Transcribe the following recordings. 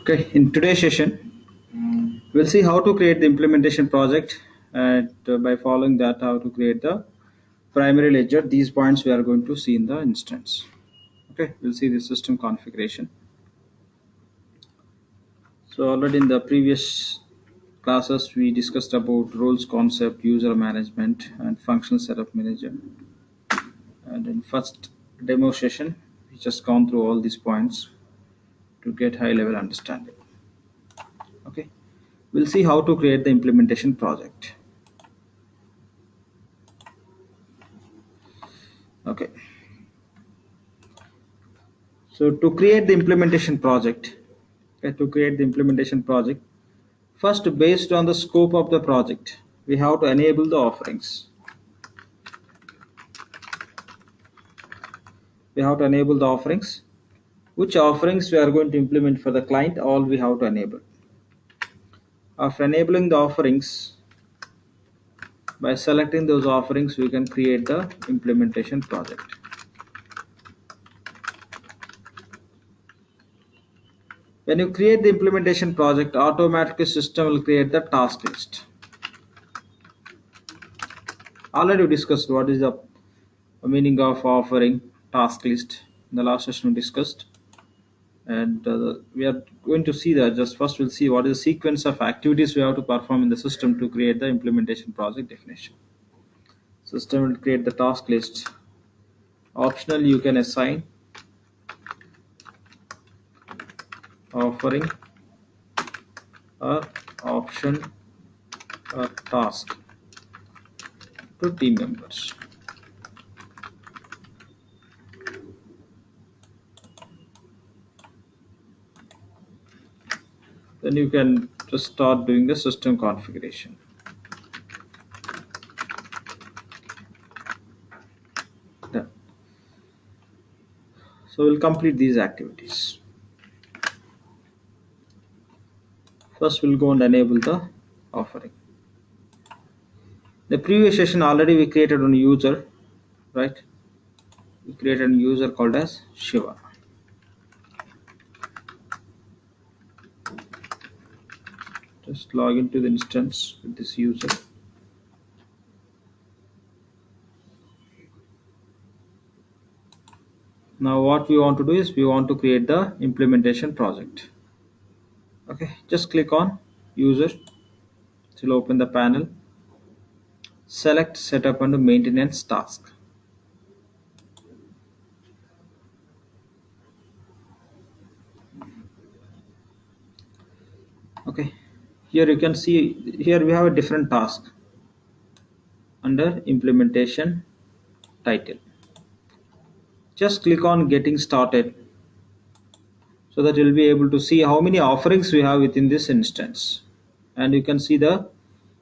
Okay, in today's session, we'll see how to create the implementation project and by following that, how to create the primary ledger. These points we are going to see in the instance. Okay, we'll see the system configuration. So already in the previous classes, we discussed about roles concept, user management, and functional setup manager. And in first demo session, we just gone through all these points to get high level understanding. Okay, we'll see how to create the implementation project. Okay. So to create the implementation project, first based on the scope of the project, we have to enable the offerings. We have to enable the offerings. Which offerings we are going to implement for the client, all we have to enable. After enabling the offerings, by selecting those offerings, we can create the implementation project. When you create the implementation project, automatically system will create the task list. Already we discussed what is the meaning of offering task list in the last session we discussed, and we are going to see that. Just first we'll see what is the sequence of activities we have to perform in the system to create the implementation project definition. System will create the task list. Optional, you can assign offering or option or task to team members. Then you can just start doing the system configuration. Done. So we'll complete these activities. First we'll go and enable the offering. The previous session already we created a user, right? We created a user called as Shiva. Just log into the instance with this user. Now what we want to do is we want to create the implementation project. Okay, just click on user. It will open the panel. Select setup and maintenance task. Okay, here you can see, here we have a different task under implementation title. Just click on getting started so that you'll be able to see how many offerings we have within this instance, and you can see the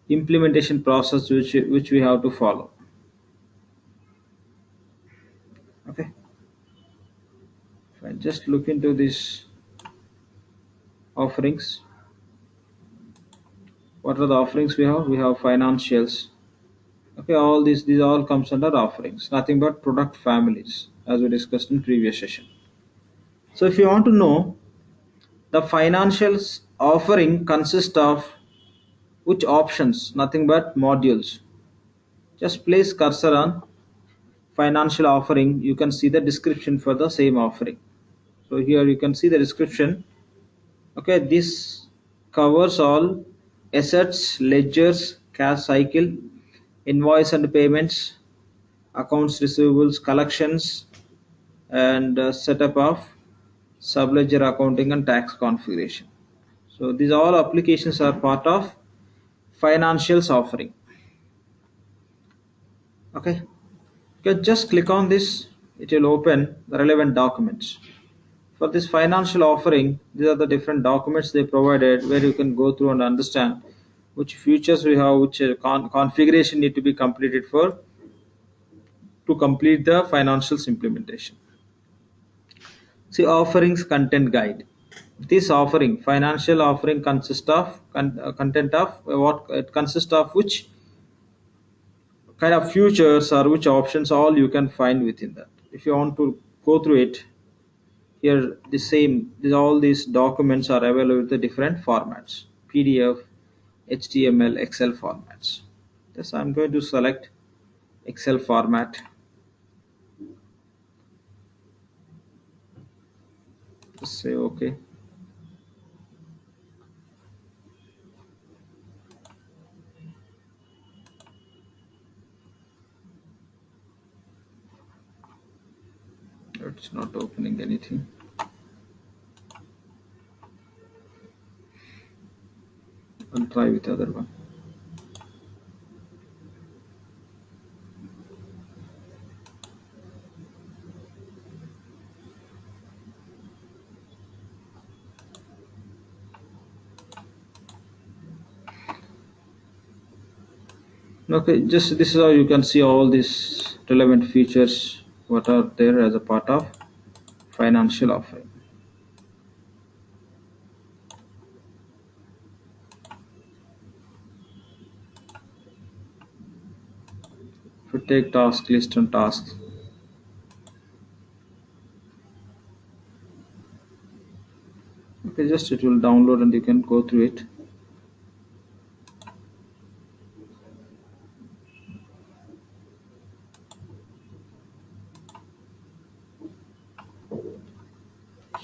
implementation process which we have to follow. Okay, if I just look into these offerings, what are the offerings we have? We have financials. Okay, all these all comes under offerings, nothing but product families, as we discussed in previous session. So if you want to know the financials offering consists of which options, nothing but modules, just place cursor on financial offering. You can see the description for the same offering. So here you can see the description. Okay, this covers all assets, ledgers, cash cycle, invoice and payments, accounts receivables, collections, and setup of subledger accounting and tax configuration. So these all applications are part of financials offering. Okay, you can just click on this. It will open the relevant documents. For this financial offering, these are the different documents they provided where you can go through and understand which features we have, which configuration need to be completed for to complete the financials implementation. See, offerings content guide. This offering, financial offering, consists of content of what it consists of, which kind of features or which options all you can find within that. If you want to go through it, Here the same, all these documents are available with the different formats: PDF, HTML, Excel formats. Yes, I'm going to select Excel format. Just say OK. It's not opening anything. I'll try with the other one. Okay, just this is how you can see all these relevant features what are there as a part of financial offering. If you take task list and tasks, okay, just it will download and you can go through it.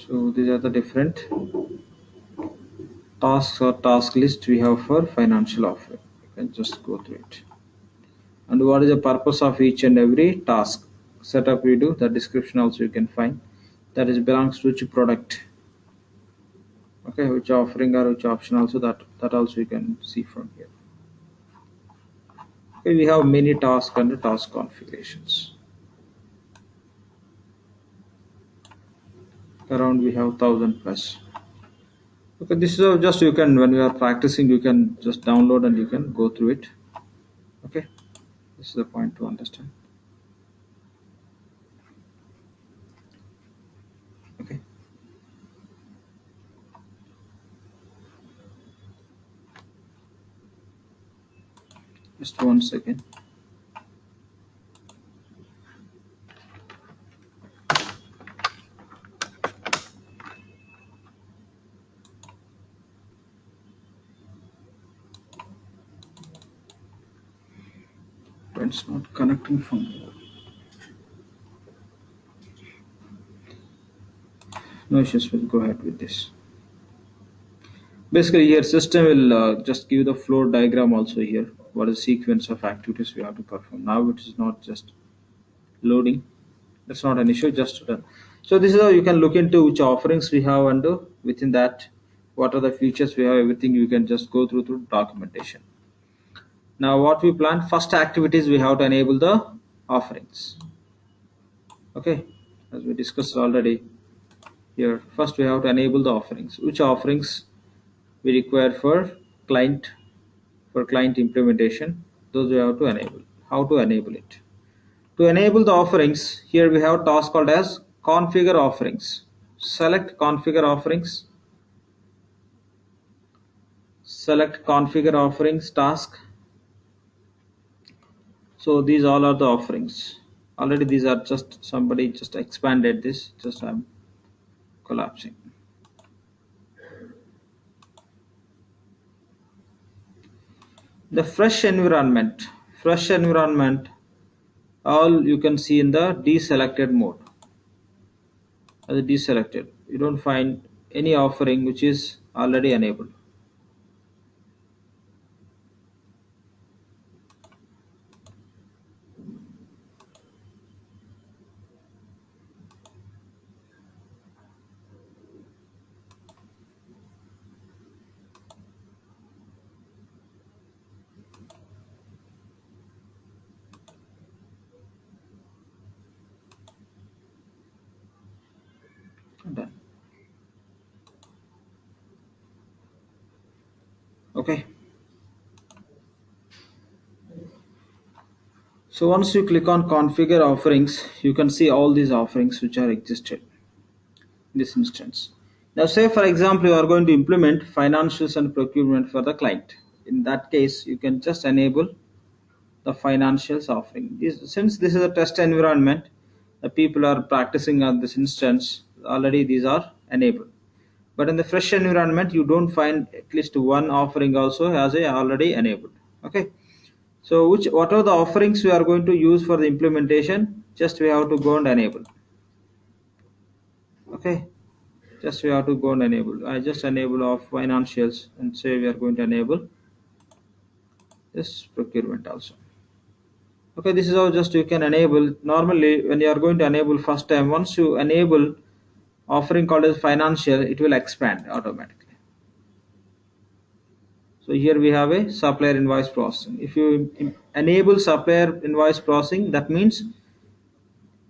So these are the different tasks or task list we have for financial offering. You can just go through it. And what is the purpose of each and every task setup we do? The description also you can find. That is belongs to which product. Okay, which offering or which option also that also you can see from here. Okay, we have many tasks and task configurations. Around we have 1,000 plus. Okay, this is how just you can when you are practicing you can just download and you can go through it. Okay, this is the point to understand. Okay, just one second. It's not connecting from here. No issues. We'll go ahead with this. Basically, here system will just give the flow diagram also here. What is the sequence of activities we have to perform? Now it is not just loading. That's not an issue. Just done. So this is how you can look into which offerings we have and within that, what are the features we have. Everything you can just go through documentation. Now what we plan first activities we have to enable the offerings. Okay, as we discussed already here, first we have to enable the offerings. Which offerings we require client for client implementation, those we have to enable. How to enable it? To enable the offerings, here we have a task called as configure offerings. Select configure offerings. Select configure offerings task. So these all are the offerings. Already these are just somebody just expanded this. Just I'm collapsing. The fresh environment. Fresh environment. All you can see in the deselected mode. As a deselected, you don't find any offering which is already enabled. Done. Okay. So once you click on configure offerings, you can see all these offerings which are existed in this instance. Now say for example you are going to implement financials and procurement for the client. In that case, you can just enable the financials offering. Since this is a test environment, the people are practicing on this instance, already these are enabled. But in the fresh environment, you don't find at least one offering also has a already enabled. Okay. So what are the offerings we are going to use for the implementation? Just we have to go and enable. Okay. Just we have to go and enable. I just enable of financials and say we are going to enable this procurement also. Okay, this is how just you can enable. Normally when you are going to enable first time, once you enable offering called as financial, it will expand automatically. So here we have a supplier invoice processing. If you enable supplier invoice processing, that means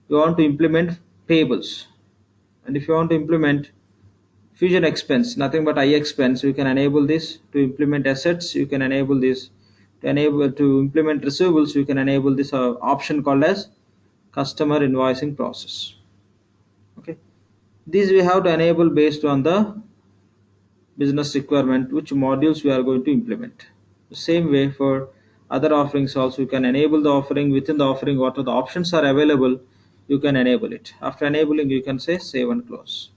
you want to implement payables. And if you want to implement fusion expense, nothing but I expense, you can enable this. To implement assets, you can enable this. To implement receivables, you can enable this option called as customer invoicing process. Okay, these we have to enable based on the business requirement, which modules we are going to implement. The same way for other offerings also, you can enable the offering. Within the offering, what are the options are available, you can enable it. After enabling, you can say save and close.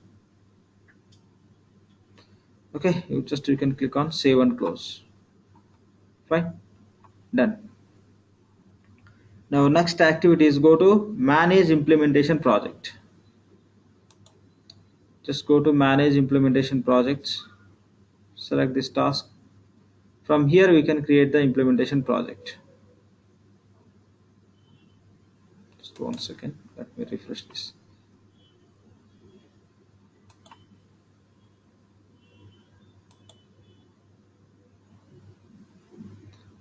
Okay, you can click on save and close. Fine, done. Now next activity is go to manage implementation project. Just go to manage implementation projects, select this task. From here we can create the implementation project. Just 1 second, let me refresh this.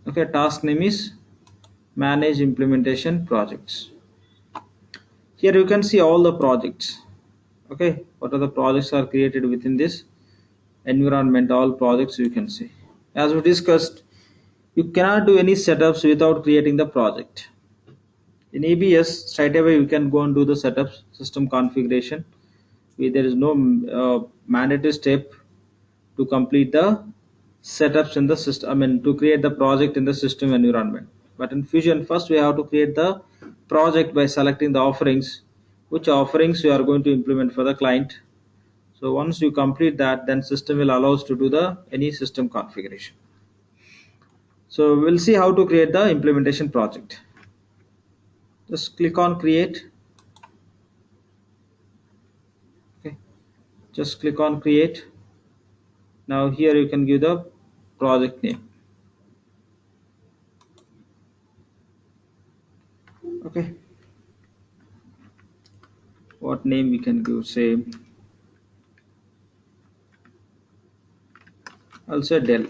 Okay, task name is manage implementation projects. Here you can see all the projects. Okay, what are the projects are created within this environment, all projects you can see. As we discussed, you cannot do any setups without creating the project. In ABS, straight away you can go and do the setups, system configuration. There is no mandatory step to complete the setups in the system, to create the project in the system environment. But in Fusion, first we have to create the project by selecting the offerings, which offerings we are going to implement for the client. So once you complete that, then system will allow us to do the any system configuration. So we'll see how to create the implementation project. Just click on create. Okay, just click on create. Now here you can give the project name. Okay, what name we can give? Say I'll say Dell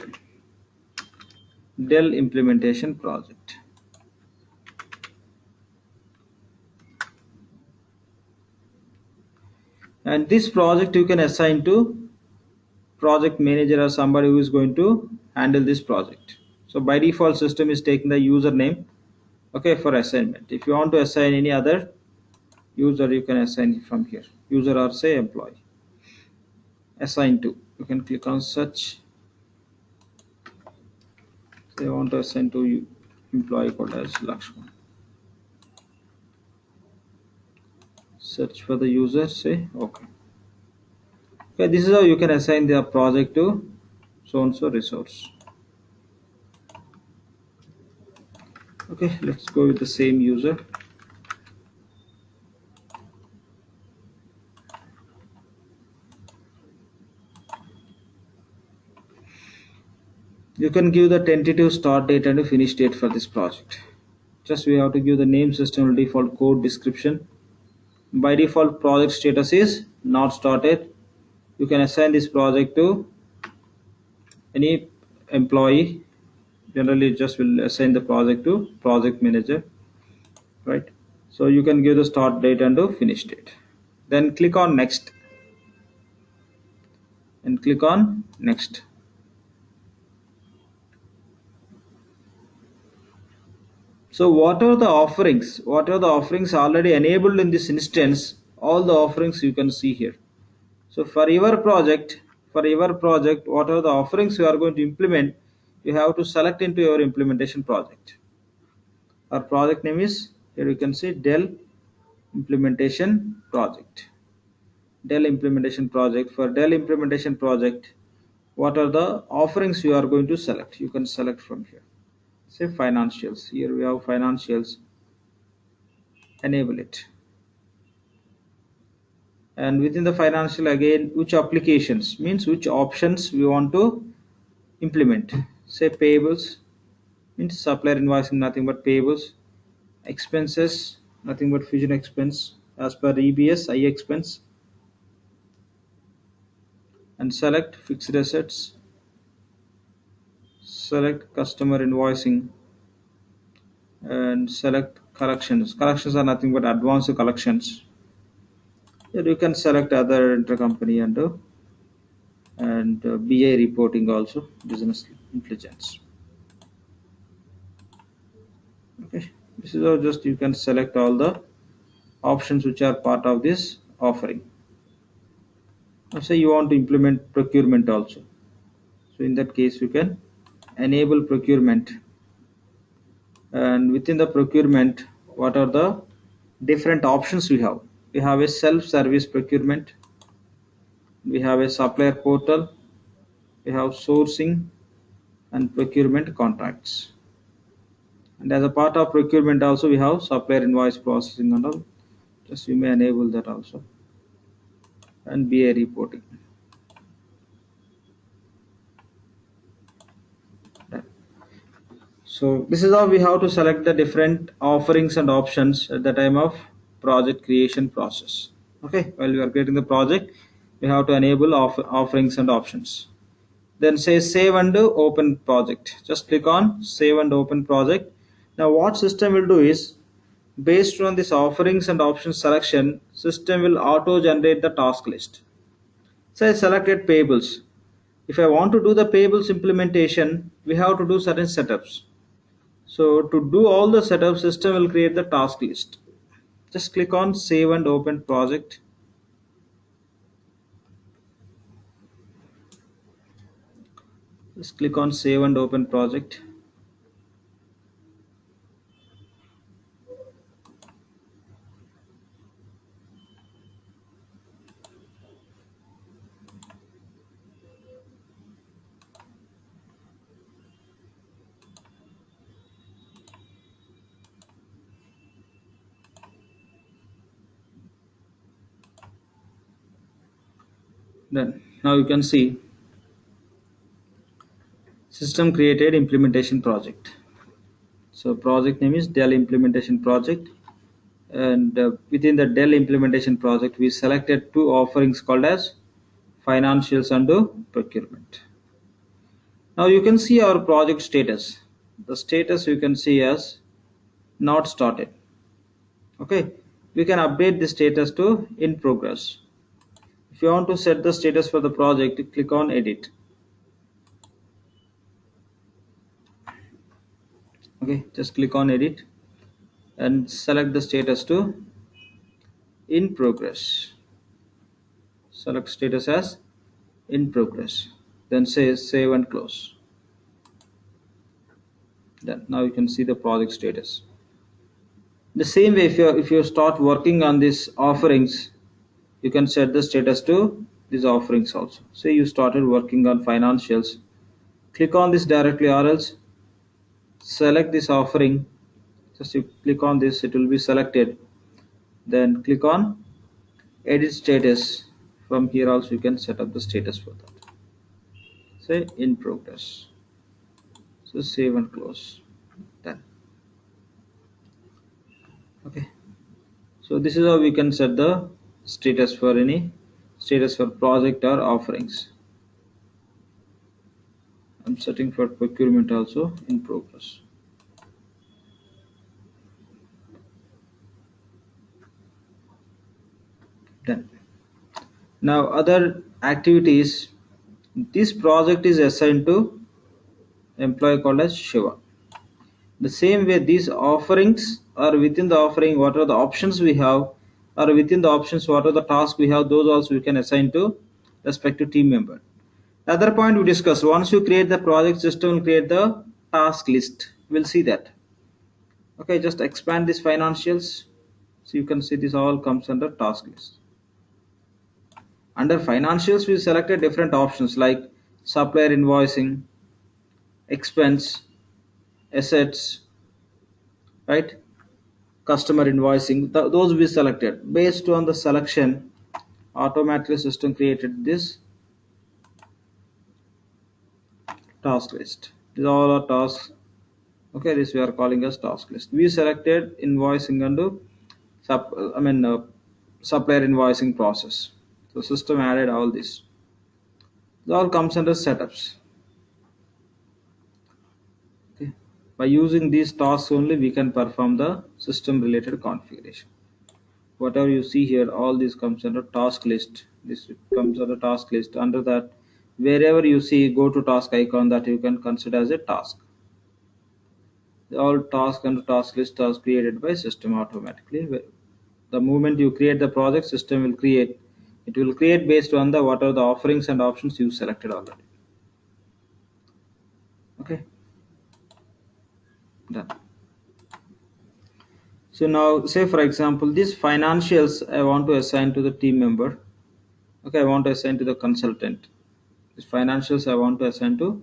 implementation project. And this project you can assign to project manager or somebody who is going to handle this project. So by default system is taking the username, okay, for assignment. If you want to assign any other user, you can assign it from here, user or say employee. Assign to, you can click on search. They want to assign to you employee called as Lakshman. Search for the user, say okay. Okay, this is how you can assign the project to so and so resource. Okay, let's go with the same user. You can give the tentative start date and a finish date for this project. Just we have to give the name, system default code description. By default project status is not started. You can assign this project to any employee. Generally just will assign the project to project manager, right? So you can give the start date and the finish date. Then click on next and click on next. So what are the offerings? What are the offerings already enabled in this instance? All the offerings you can see here. So for your project, what are the offerings you are going to implement? You have to select into your implementation project. Our project name is, here you can see Dell implementation project. Dell implementation project. For Dell implementation project, what are the offerings you are going to select? You can select from here. Say financials. Here we have financials. Enable it. And within the financial, again, which applications means which options we want to implement. Say payables means supplier invoicing, nothing but payables. Expenses, nothing but fusion expense as per EBS I expense. And select fixed assets, select customer invoicing, and select collections. Collections are nothing but advanced collections. Here you can select other intercompany and BI reporting also, business intelligence. Okay, this is all. Just you can select all the options which are part of this offering. Now say you want to implement procurement also. So in that case you can enable procurement, and within the procurement, what are the different options we have? We have a self-service procurement, we have a supplier portal, we have sourcing and procurement contracts. And as a part of procurement also we have supplier invoice processing and all. Just you may enable that also. And BA reporting. Done. So this is how we have to select the different offerings and options at the time of project creation process. Okay, while we are creating the project, we have to enable offerings and options. Then say save and open project. Just click on save and open project. Now what system will do is, based on this offerings and options selection, system will auto generate the task list. Say I selected payables. If I want to do the payables implementation, we have to do certain setups. So to do all the setup, system will create the task list. Just click on save and open project. Just click on save and open project. Then now you can see system created implementation project. So project name is Dell implementation project, and within the Dell implementation project we selected two offerings called as financials and procurement. Now you can see our project status. The status you can see as not started. Okay, we can update the status to in progress. If you want to set the status for the project, click on edit. Okay, just click on edit and select the status to in progress. Select status as in progress, then say save and close. Then now you can see the project status. The same way, if you start working on these offerings, you can set the status to these offerings also. Say you started working on financials, click on this directly, or else select this offering. Just you click on this, it will be selected. Then click on edit status. From here also you can set up the status for that. Say in progress. So save and close. Done. Okay. So this is how we can set the status for any status for project or offerings. I'm setting for procurement also in progress. Done. Now other activities, this project is assigned to employee called as Shiva. The same way these offerings are within the offering, what are the options we have, or within the options what are the tasks we have, those also we can assign to respective team member. Other point we discussed, once you create the project, system will create the task list. We'll see that. Okay, just expand this financials, so you can see this all comes under task list. Under financials, we selected different options like supplier invoicing, expense, assets, right? Customer invoicing. Those we selected. Based on the selection, automatically system created this task list. These are all our tasks. Okay, this we are calling as task list. We selected invoicing under sub, I mean supplier invoicing process. So system added all this. It all comes under setups. Okay. By using these tasks only, we can perform the system related configuration. Whatever you see here, all this comes under task list. This comes under task list. Under that, wherever you see go to task icon, that you can consider as a task. All task and task list are created by system automatically. The moment you create the project, system will create. It will create based on the what are the offerings and options you selected already. Okay, done. So now say for example, these financials I want to assign to the team member. Okay, I want to assign to the consultant. These financials I want to assign to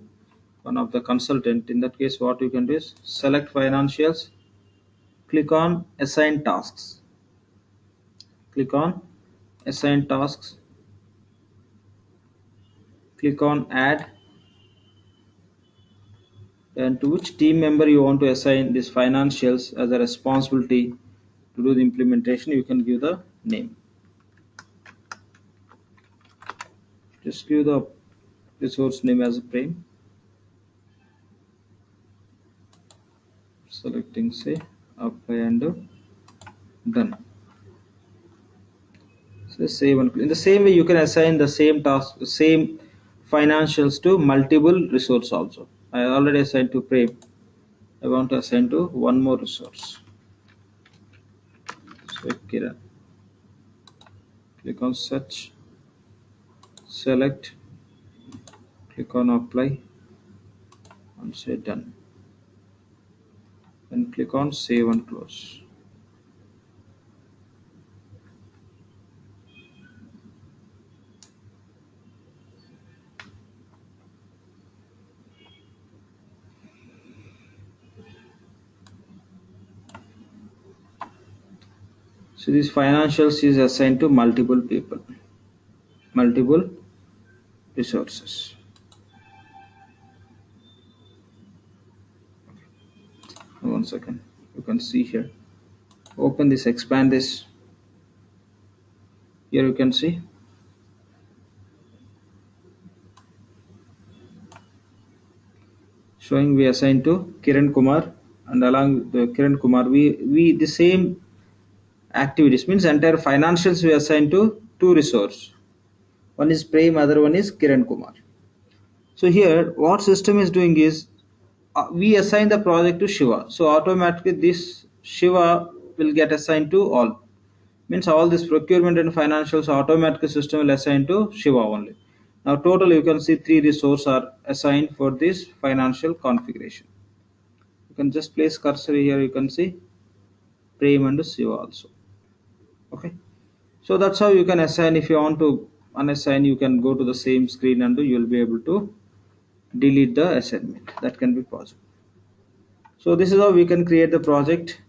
one of the consultant. In that case, what you can do is select financials, click on assign tasks, click on assign tasks, click on add, and to which team member you want to assign these financials as a responsibility to do the implementation, you can give the name. Just give the resource name as a frame, selecting say apply and done. So save and in the same way you can assign the same task, same financials to multiple resource also. I already assigned to frame. I want to assign to one more resource. So Kiran. Click on search, select, click on apply and say done. And click on save and close. So these financials is assigned to multiple people, multiple resources. One second, you can see here. Open this, expand this. Here you can see showing we assigned to Kiran Kumar, and along the Kiran Kumar we the same activities means entire financials we assign to two resource. One is Prem, other one is Kiran Kumar. So here what system is doing is we assign the project to Shiva. So automatically this Shiva will get assigned to all. Means all this procurement and financials automatically system will assign to Shiva only. Now total you can see three resources are assigned for this financial configuration. You can just place cursor here, you can see Prem and Shiva also. Okay. So that's how you can assign. If you want to unassign, you can go to the same screen and you will be able to delete the assignment. That can be possible. So this is how we can create the project.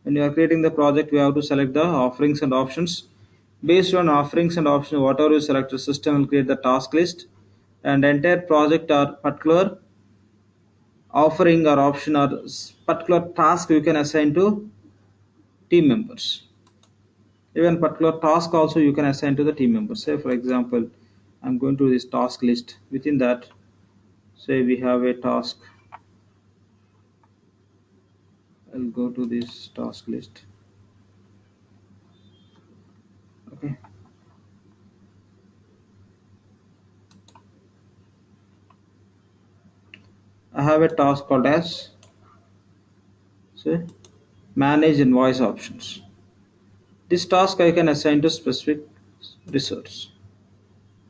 When you are creating the project, we have to select the offerings and options. Based on offerings and options, whatever you select, the system will create the task list, and entire project or particular offering or option or particular task you can assign to team members. Even particular task also you can assign to the team members. Say for example, I'm going to this task list. Within that, say we have a task. I'll go to this task list. Okay. I have a task called as say manage invoice options. This task I can assign to specific resource.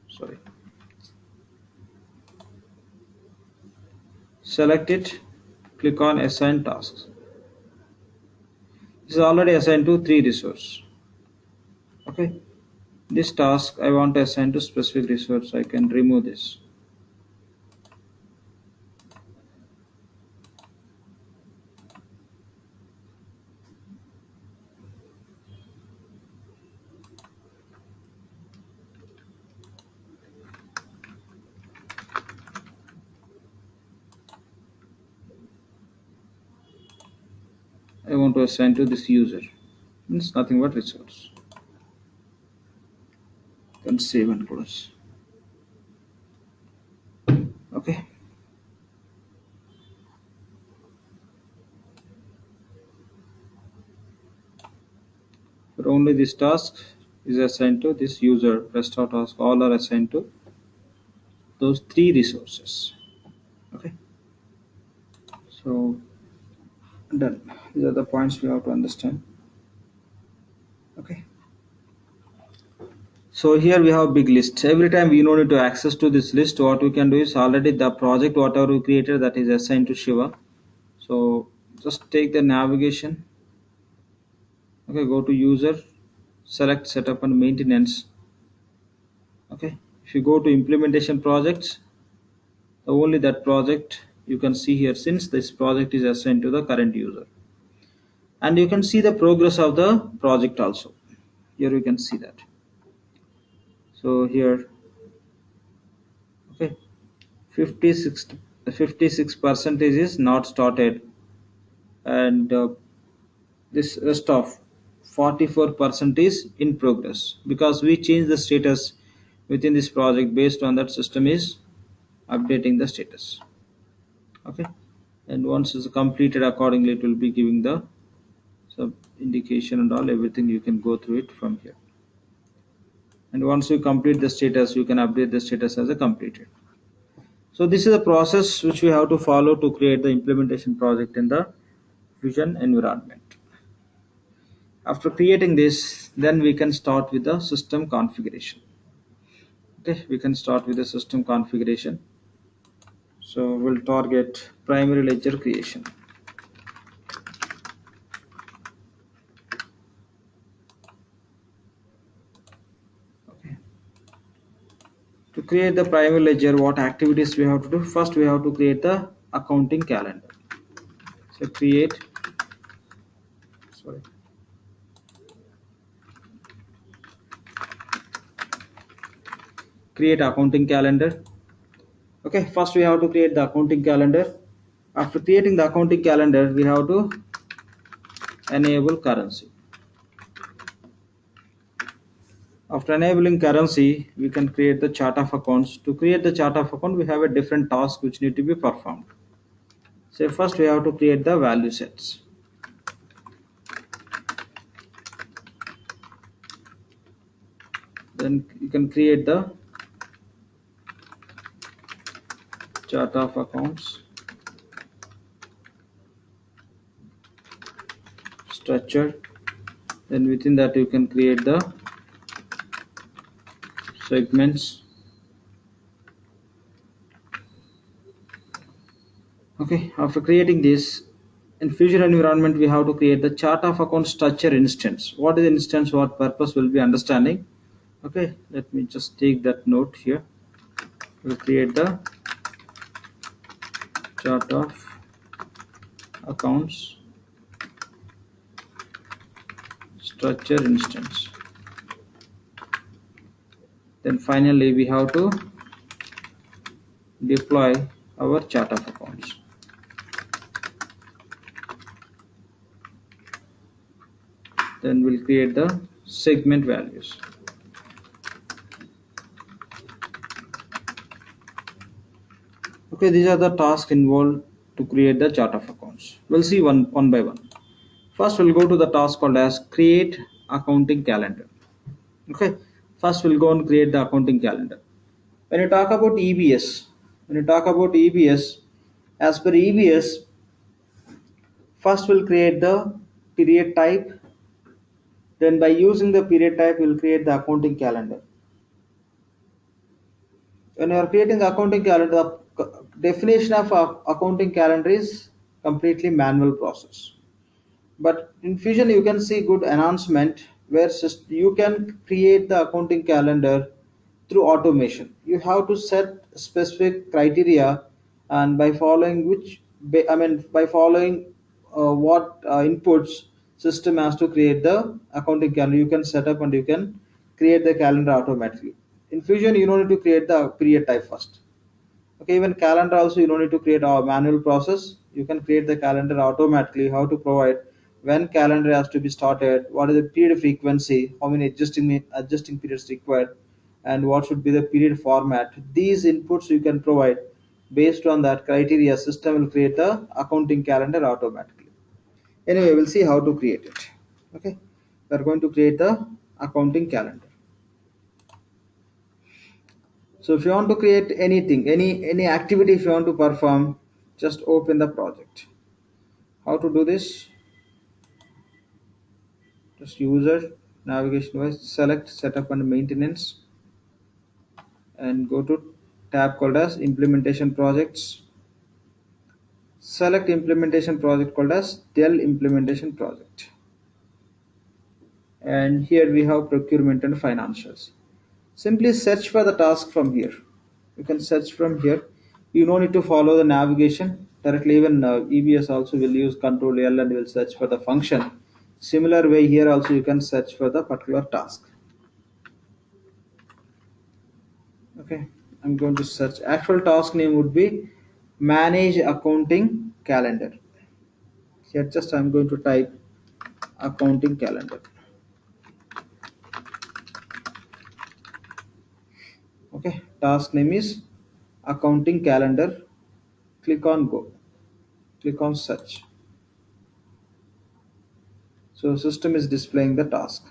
Sorry. Select it, click on assign tasks. This is already assigned to three resources. Okay. This task I want to assign to specific resource. I can remove this. I want to assign to this user. It's nothing but resource. Can save and close. Okay. But only this task is assigned to this user. Rest of tasks all are assigned to those three resources. Okay. So done. These are the points we have to understand. Okay. So here we have big list. Every time we need to access to this list, what we can do is already the project whatever we created that is assigned to Shiva. So just take the navigation. Okay, go to user, select setup and maintenance. Okay, if you go to implementation projects, only that project you can see here since this project is assigned to the current user, and you can see the progress of the project also. Here you can see that. So here, okay, 56 56 percentage is not started, and this rest of 44% is in progress because we change the status within this project based on that system is updating the status. Okay, and once it's completed accordingly it will be giving the sub indication and all everything. You can go through it from here, and once you complete the status you can update the status as a completed. So this is a process which we have to follow to create the implementation project in the Fusion environment. After creating this, then we can start with the system configuration. Okay, we can start with the system configuration. So we'll target primary ledger creation. Okay. To create the primary ledger, what activities we have to do? First, we have to create the accounting calendar. So create accounting calendar. Okay, first we have to create the accounting calendar. After creating the accounting calendar, we have to enable currency. After enabling currency, we can create the chart of accounts. To create the chart of account, we have a different task which need to be performed. So first we have to create the value sets. Then you can create the chart of accounts structure. Then within that you can create the segments. Okay, after creating this, in Fusion environment we have to create the chart of account structure instance. What is instance? What purpose will be understanding? Okay, let me just take that note here. We'll create the chart of accounts structure instance. Then finally we have to deploy our chart of accounts. Then we'll create the segment values. Okay, these are the tasks involved to create the chart of accounts. We'll see one by one. First we'll go to the task called as create accounting calendar. Okay, first we'll go and create the accounting calendar. When you talk about EBS, as per EBS, first we'll create the period type. Then by using the period type, we'll create the accounting calendar. When you are creating the accounting calendar, the definition of accounting calendar is completely manual process. But in Fusion, you can see good announcement where you can create the accounting calendar through automation. You have to set specific criteria, and by following by following what inputs system has to create the accounting calendar, you can set up and you can create the calendar automatically. In Fusion, you don't need to create the period type first. Okay, even calendar also you don't need to create a manual process. You can create the calendar automatically. How to provide when calendar has to be started, what is the period frequency, how many adjusting periods required, and what should be the period format. These inputs you can provide. Based on that criteria, system will create the accounting calendar automatically. Anyway, we'll see how to create it. Okay, we're going to create the accounting calendar. So if you want to create anything, any activity, if you want to perform, just open the project. How to do this? Just user navigation device, select setup and maintenance, and go to tab called as implementation projects. Select implementation project called as Dell implementation project. And here we have procurement and financials. Simply search for the task from here. You can search from here. You don't need to follow the navigation directly. Even EBS also will use Control L and will search for the function. Similar way here also you can search for the particular task. Okay, I'm going to search. Actual task name would be manage accounting calendar. Here just I'm going to type accounting calendar. Okay, task name is accounting calendar. Click on go. Click on search. So system is displaying the task.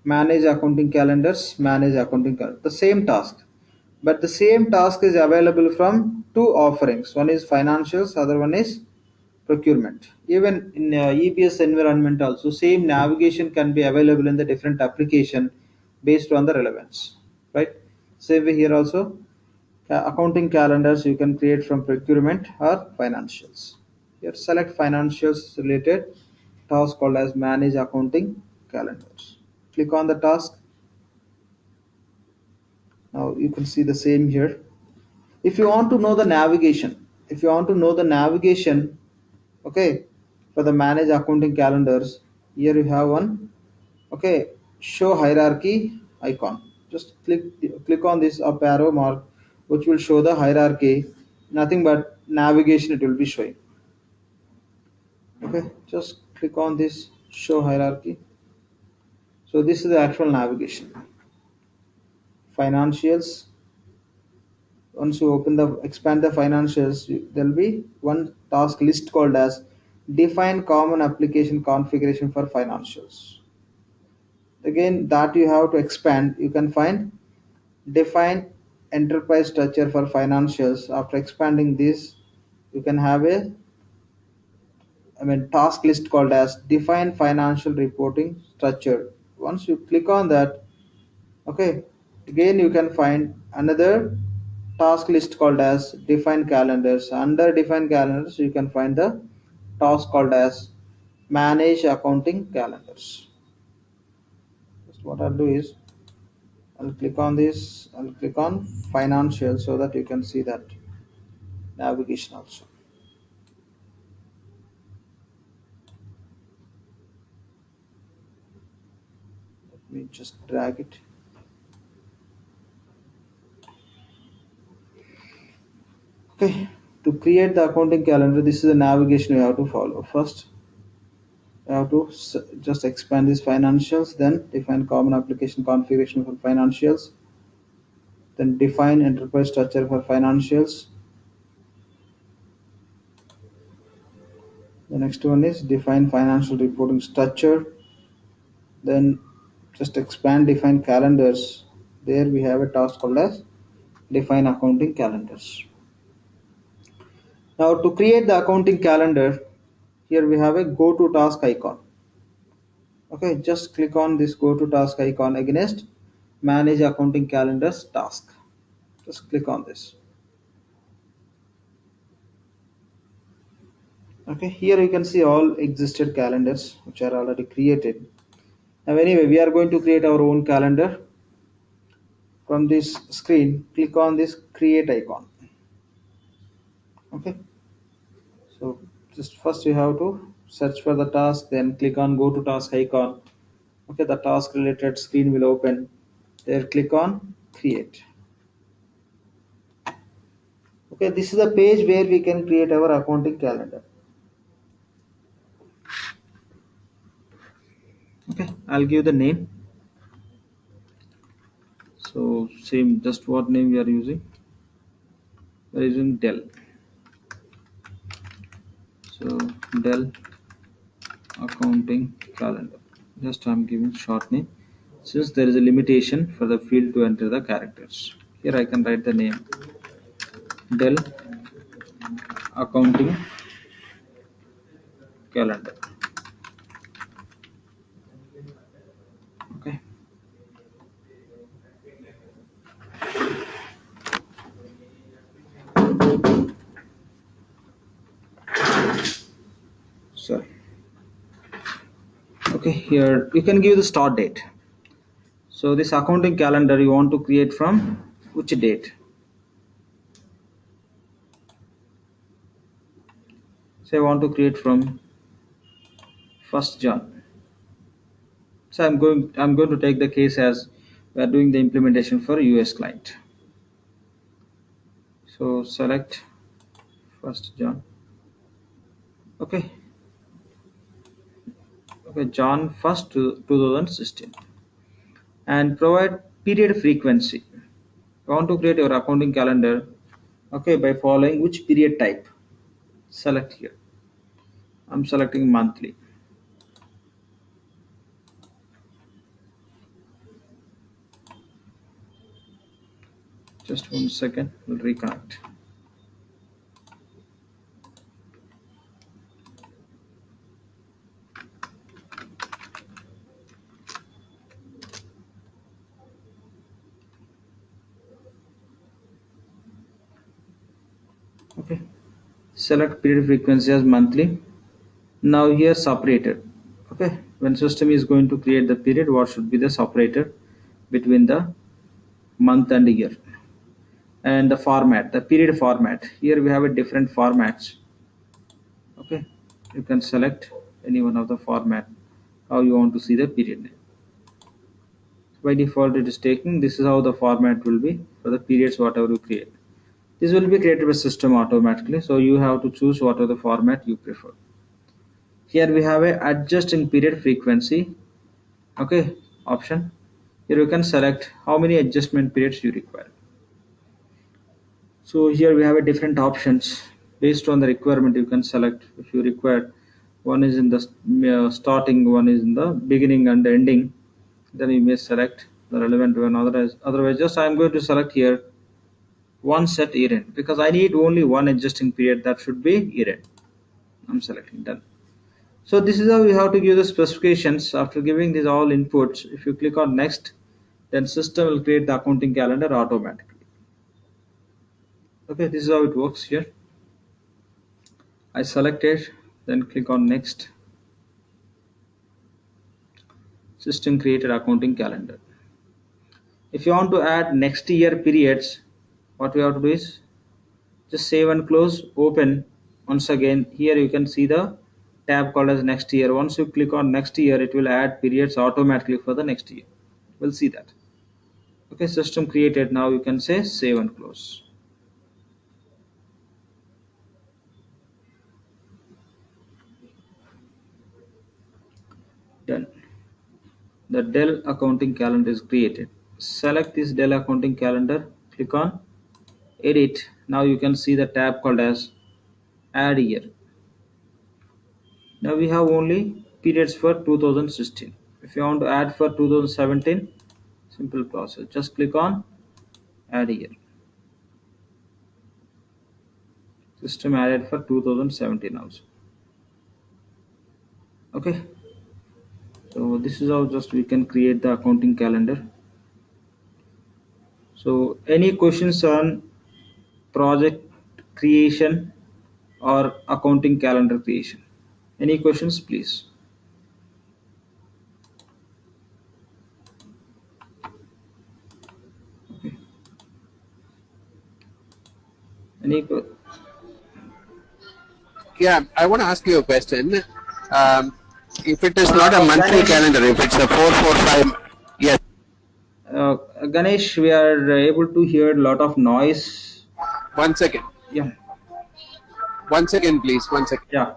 Manage accounting calendars, manage accounting calendar. The same task. But the same task is available from two offerings. One is financials, other one is procurement. Even in EBS environment also, same navigation can be available in the different application based on the relevance. Right? Same way here also, accounting calendars you can create from procurement or financials. Here select financials related task called as manage accounting calendars. Click on the task. Now you can see the same here. If you want to know the navigation, okay, for the manage accounting calendars, here you have one. Okay, show hierarchy icon. Just click on this up arrow mark, which will show the hierarchy. Nothing but navigation it will be showing. Okay, just click on this show hierarchy. So this is the actual navigation. Financials. Once you expand the financials, there will be one task list called as define common application configuration for financials. Again, that you have to expand. You can find define enterprise structure for financials. After expanding this, you can have a task list called as define financial reporting structure. Once you click on that, okay, again you can find another task list called as define calendars. Under define calendars you can find the task called as manage accounting calendars. Just what I'll do is I'll click on this, I'll click on financial so that you can see that navigation also. Let me just drag it. Okay, to create the accounting calendar, this is the navigation you have to follow. First, you have to just expand these financials, then define common application configuration for financials, then define enterprise structure for financials. The next one is define financial reporting structure, then just expand define calendars. There we have a task called as define accounting calendars. Now to create the accounting calendar, here we have a go to task icon. Okay, just click on this go to task icon against manage accounting calendars task. Just click on this. Okay, here you can see all existed calendars which are already created. Now anyway, we are going to create our own calendar. From this screen, click on this create icon. Okay, so just first you have to search for the task, then click on go to task icon. Okay, the task related screen will open. There click on create. Okay, this is a page where we can create our accounting calendar. Okay, I'll give the name. So same, just what name we are using. We are using Dell. So Dell accounting calendar. Just I'm giving short name since there is a limitation for the field to enter the characters. Here I can write the name Dell accounting calendar. Okay. Sorry. Okay, here you can give the start date. So this accounting calendar you want to create from which date? So I want to create from 1st Jan. So I'm going to take the case as we are doing the implementation for US client. So select 1st Jan. Okay. Okay, Jan 1st to 2016. And provide period frequency. You want to create your accounting calendar, okay, by following which period type. Select here. I'm selecting monthly. Just 1 second, we'll reconnect. Okay, select period frequency as monthly. Now here separated. Okay, when system is going to create the period, what should be the separator between the month and year? And the format, the period format, here we have a different formats. Okay, you can select any one of the format how you want to see the period name. By default it is taking, this is how the format will be for the periods whatever you create. This will be created by system automatically, so you have to choose whatever the format you prefer. Here we have a adjust in period frequency, okay, option. Here you can select how many adjustment periods you require. So here we have a different options based on the requirement. You can select if you require one is in the starting, one is in the beginning and the ending, then you may select the relevant one. Otherwise just I am going to select here one set year end because I need only one adjusting period, that should be year end. I'm selecting done. So this is how you have to give the specifications. After giving these all inputs, if you click on next, then system will create the accounting calendar automatically. Okay, this is how it works here. I select it, then click on next. System created accounting calendar. If you want to add next year periods, what we have to do is just save and close, open once again. Here you can see the tab called as next year. Once you click on next year, it will add periods automatically for the next year. We'll see that. Okay, system created. Now you can say save and close. Done. The Dell accounting calendar is created. Select this Dell accounting calendar, click on edit. Now you can see the tab called as add year. Now we have only periods for 2016. If you want to add for 2017, simple process, just click on add year. System added for 2017 also. Okay, so this is how just we can create the accounting calendar. So any questions on project creation or accounting calendar creation? Any questions, please? Any Yeah, I want to ask you a question. If it is not a monthly Ganesh, calendar, if it's a 445, yes. uh, Ganesh, we are able to hear a lot of noise. 1 second. Yeah, 1 second, please. 1 second. yeah.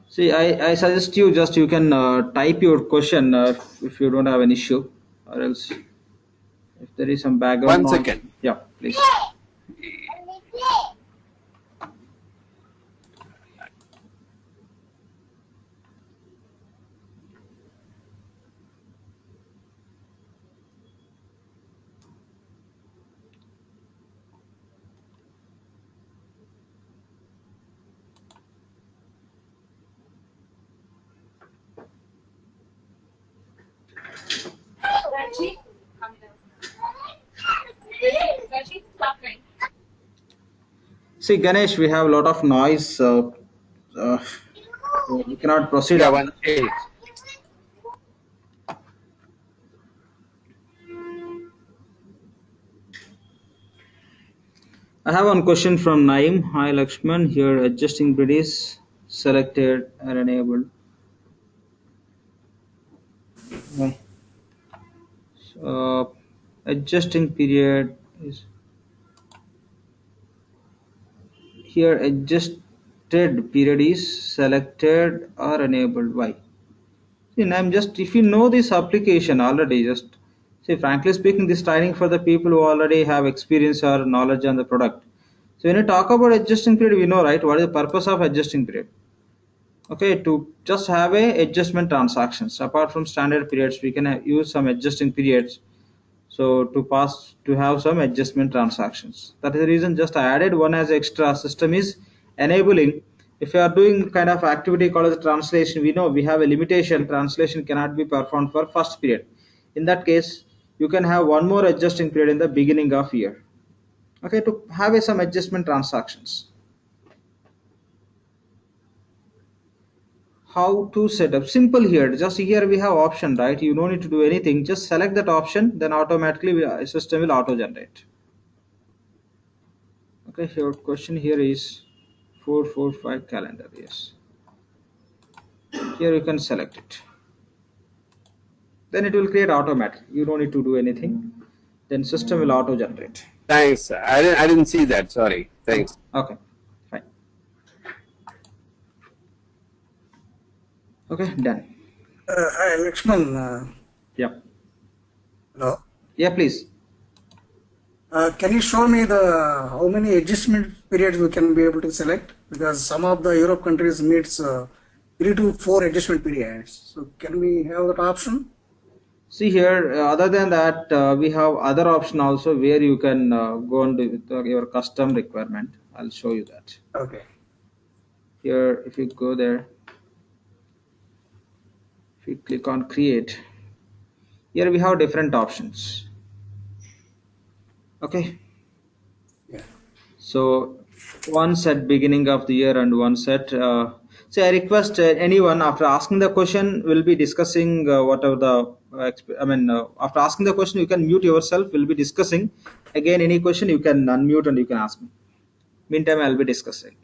See, I suggest you just you can type your question if you don't have an issue, or else if there is some background One noise. second. Yeah, please. See, Ganesh, we have a lot of noise, uh, so we cannot proceed Yeah, on one. that. Hey. I have one question from Naim. Hi, Lakshman. Here, adjusting grid is selected and enabled. Okay. So, adjusting period is here. Adjusted period is selected or enabled. Why? See, I'm just if you know this application already, just see. Frankly speaking, this training for the people who already have experience or knowledge on the product. So when you talk about adjusting period, we know right what is the purpose of adjusting period. Okay, to just have a adjustment transactions. Apart from standard periods, we can use some adjusting periods. So to have some adjustment transactions. That is the reason just I added one as extra system is enabling. If you are doing kind of activity called as translation, we know we have a limitation. Translation cannot be performed for first period. In that case, you can have one more adjusting period in the beginning of year. Okay, to have some adjustment transactions. How to set up? Simple here. Just here we have option, right? You don't need to do anything. Just select that option, then automatically system will auto generate. Okay, your question here is 445 calendar. Yes, here you can select it. Then it will create automatic. You don't need to do anything. Then system will auto generate. Thanks. I didn't see that. Sorry. Thanks. Okay, fine. Okay, done. Hi, Lakshman. Yeah, Hello. yeah, please. Can you show me the how many adjustment periods we can be able to select? Because some of the Europe countries needs 3 to 4 adjustment periods. So can we have that option? See here, other than that, we have other option also where you can go on with your custom requirement. I'll show you that. Okay. Here, if you go there, if you click on create, here we have different options. Okay, Yeah. so once at beginning of the year and once at so I request anyone after asking the question we'll be discussing whatever the after asking the question you can mute yourself. We'll be discussing again any question you can unmute and you can ask me. Meantime, I'll be discussing.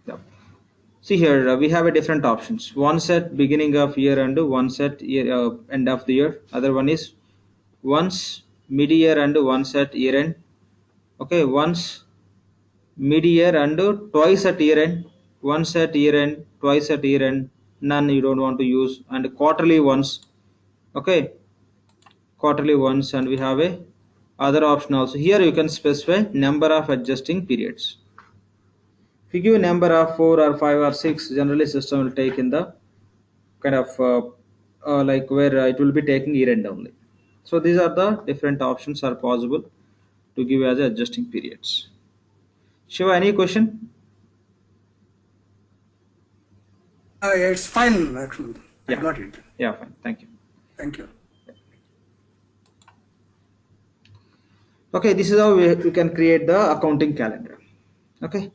Yep. See here, we have a different options. One set beginning of year and one set year, end of the year. Other one is once mid year and one set year end. Okay, once mid year and twice at year end. Once at year end, twice at year end. None you don't want to use, and quarterly once. Okay, quarterly once, and we have a other option also. Here you can specify number of adjusting periods. If you give a number of 4 or 5 or 6, generally system will take in the kind of like where it will be taking year end only. So these are the different options are possible to give as adjusting periods. Shiva, any question? Yeah, it's fine, actually. I Yeah, got it. yeah, fine. Thank you. Thank you. Okay, this is how we can create the accounting calendar. Okay,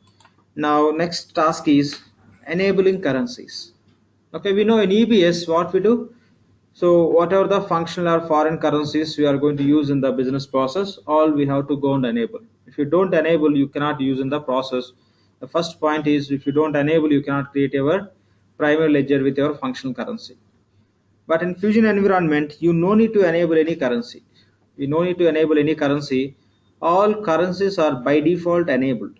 Now next task is enabling currencies. Okay, we know in EBS what we do. So whatever the functional or foreign currencies we are going to use in the business process, all we have to go and enable. If you don't enable, you cannot use in the process. The first point is, if you don't enable, you cannot create your primary ledger with your functional currency. But in Fusion environment, you no need to enable any currency. You no need to enable any currency. All currencies are by default enabled.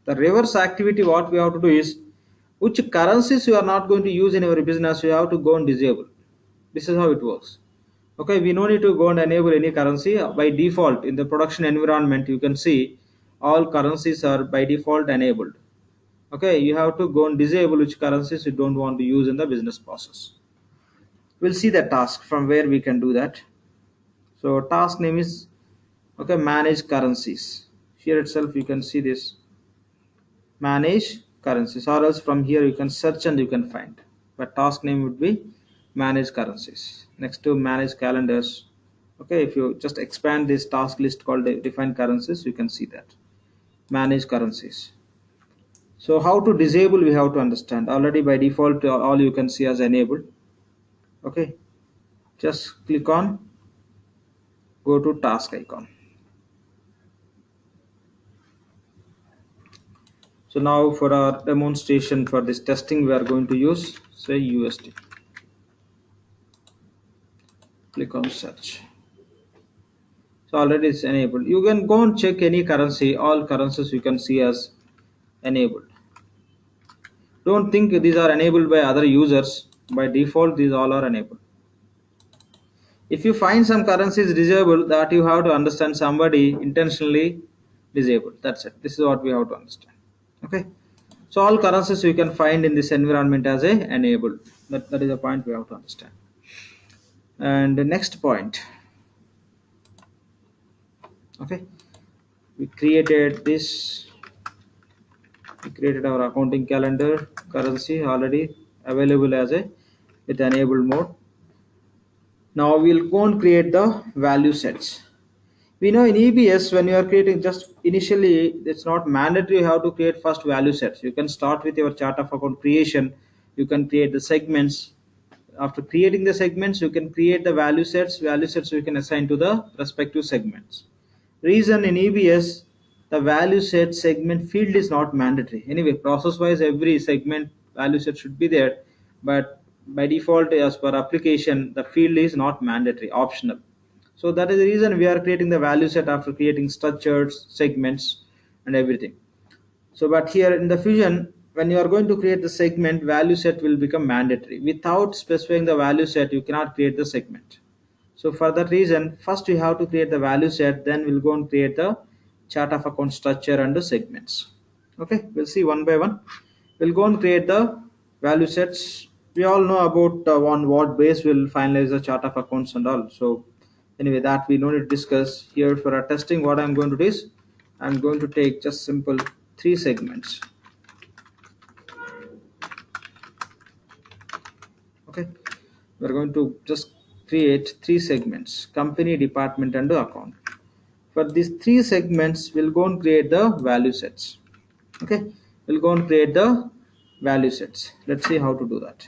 The reverse activity what we have to do is, which currencies you are not going to use in your business, you have to go and disable. This is how it works. Okay, we no need to go and enable any currency. By default in the production environment, you can see all currencies are by default enabled. Okay, you have to go and disable which currencies you don't want to use in the business process. We'll see the task from where we can do that. So task name is, okay, manage currencies. Here itself you can see this, manage currencies, or else from here you can search and you can find, but task name would be manage currencies. Next to manage calendars, okay, if you just expand this task list called define currencies, you can see that manage currencies. So how to disable, we have to understand. Already by default all you can see as enabled. Okay, just click on, go to task icon. So now for our demonstration for this testing, we are going to use say USD. Click on search. So already it's enabled. You can go and check any currency, all currencies you can see as enabled. Don't think these are enabled by other users. By default these all are enabled. If you find some currencies disabled, that you have to understand somebody intentionally disabled. That's it. This is what we have to understand. Okay, so all currencies you can find in this environment as a enabled. That is a point we have to understand. And the next point, okay, we created this, we created our accounting calendar currency already available as a with enabled mode. Now we'll go and create the value sets. We know in EBS when you are creating, just initially it's not mandatory you have to create first value sets. You can start with your chart of account creation. You can create the segments. After creating the segments, you can create the value sets. Value sets you can assign to the respective segments. Reason in EBS, the value set segment field is not mandatory. Anyway, process wise every segment value set should be there, but by default as per application the field is not mandatory, optional. So that is the reason we are creating the value set after creating structures, segments and everything. So but here in the Fusion, when you are going to create the segment, value set will become mandatory. Without specifying the value set, you cannot create the segment. So for that reason, first we have to create the value set, then we'll go and create the chart of account structure and the segments. Okay, we'll see one by one. We'll go and create the value sets. We all know about on what base we'll finalize the chart of accounts and all. So anyway, that we don't need to discuss here. For our testing, what I'm going to do is I'm going to take just simple 3 segments. Okay, we're going to just create 3 segments: company, department and account. For these 3 segments we'll go and create the value sets. Okay, we'll go and create the value sets. Let's see how to do that.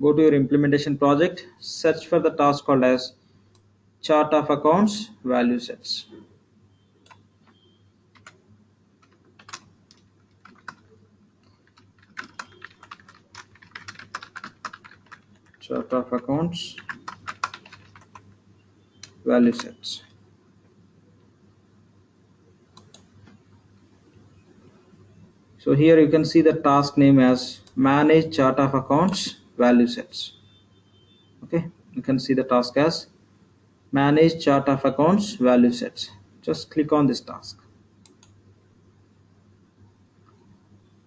Go to your implementation project, search for the task called as chart of accounts value sets. Chart of accounts value sets. So here you can see the task name as manage chart of accounts value sets. Okay, you can see the task as manage chart of accounts value sets. Just click on this task,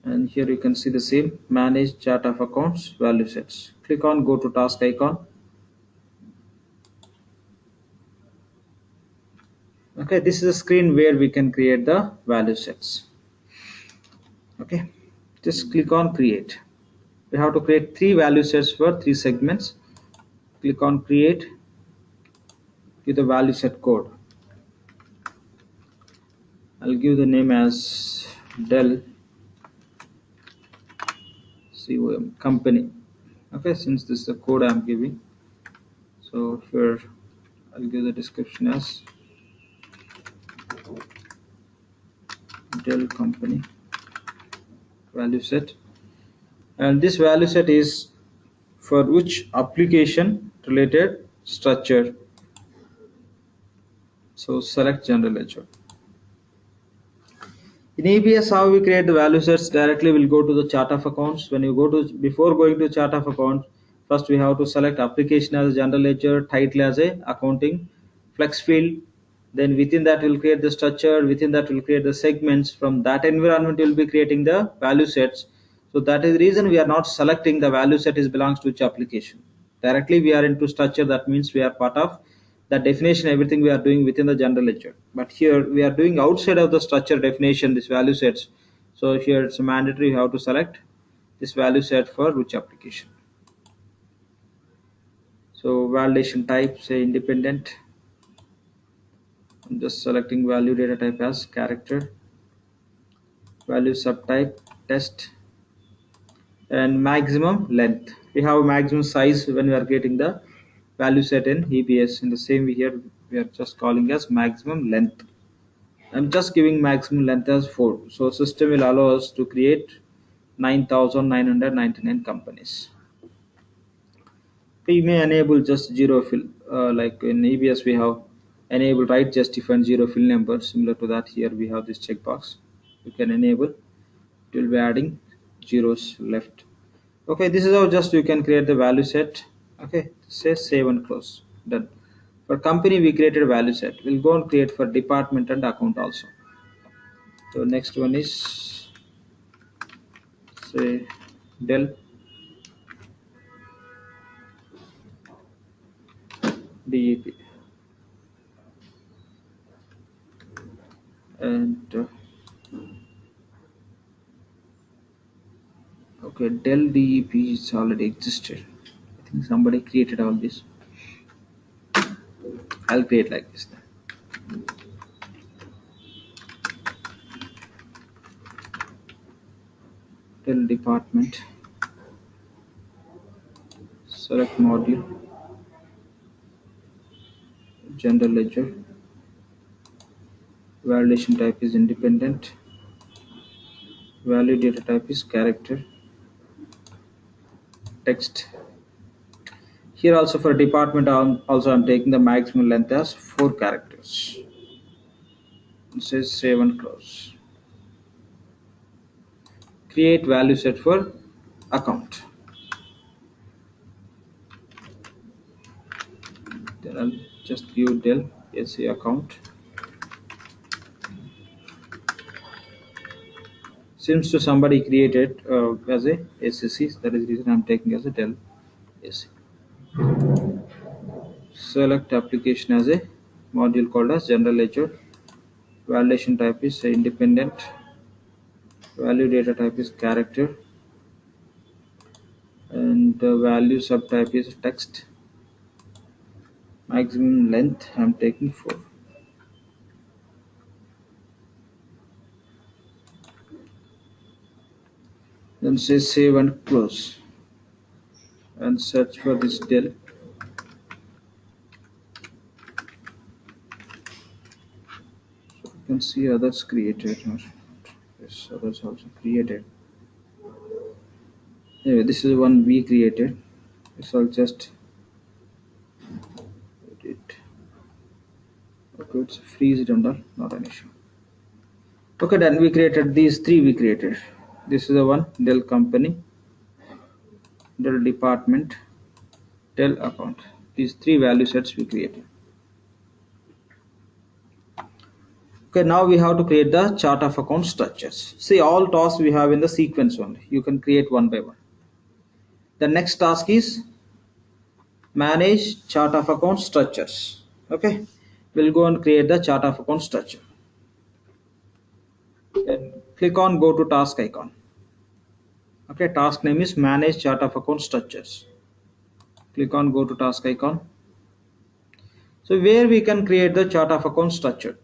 and here you can see the same manage chart of accounts value sets. Click on go to task icon. Okay, this is a screen where we can create the value sets. Okay, just click on create. We have to create 3 value sets for 3 segments. Click on create, give the value set code, I'll give the name as Dell COM company. Okay, since this is the code I'm giving, so here I'll give the description as Dell company value set, and this value set is for which application related structure. So select general ledger. In EBS, how we create the value sets? Directly we'll go to the chart of accounts. When you go to, before going to chart of accounts, first we have to select application as a general ledger, title as a accounting, flex field. Then within that we'll create the structure, within that we'll create the segments. From that environment we'll be creating the value sets. So that is the reason we are not selecting the value set is belongs to which application. Directly we are into structure, that means we are part of the definition, everything we are doing within the general ledger. But here we are doing outside of the structure definition, this value sets. So here it's mandatory, you have to select this value set for which application. So validation type, say independent. I'm just selecting value data type as character, value subtype test, and maximum length. We have maximum size when we are getting the value set in EBS. In the same way here we are just calling as maximum length. I'm just giving maximum length as 4. So system will allow us to create 9,999 companies. We may enable just zero fill, like in EBS we have enable write justify and zero fill number. Similar to that, here we have this checkbox. You can enable. It will be adding zeros left. Okay, this is how just you can create the value set. Okay, say save and close. Done. For company we created a value set. We'll go and create for department and account also. So next one is say Dell DEP, and okay, Dell DEP is already existed. I think somebody created all this. I'll create like this then. Dell department, select module, general ledger, validation type is independent, value data type is character, text. Here also for department also I'm taking the maximum length as 4 characters. It says save and close. Create value set for account. Then I'll just give Dell SC account. Seems to somebody created as a SCC, that is the reason I'm taking as a Dell SC. Select application as a module called as general ledger. Validation type is independent. Value data type is character, and the value subtype is text. Maximum length I'm taking 4. Then say save and close, and search for this Dell. So you can see others created. Yes, others also created. Anyway, this is one we created. So I'll just edit. Okay, it's freeze it and all, not an issue. Okay, then we created these 3 we created. This is the one, Dell company, Dell department, Dell account. These 3 value sets we created. Okay, now we have to create the chart of account structures. See, all tasks we have in the sequence only. You can create one by one. The next task is manage chart of account structures. Okay, we'll go and create the chart of account structure. Then click on go to task icon. Okay, task name is manage chart of account structures. Click on go to task icon. So where we can create the chart of account structure.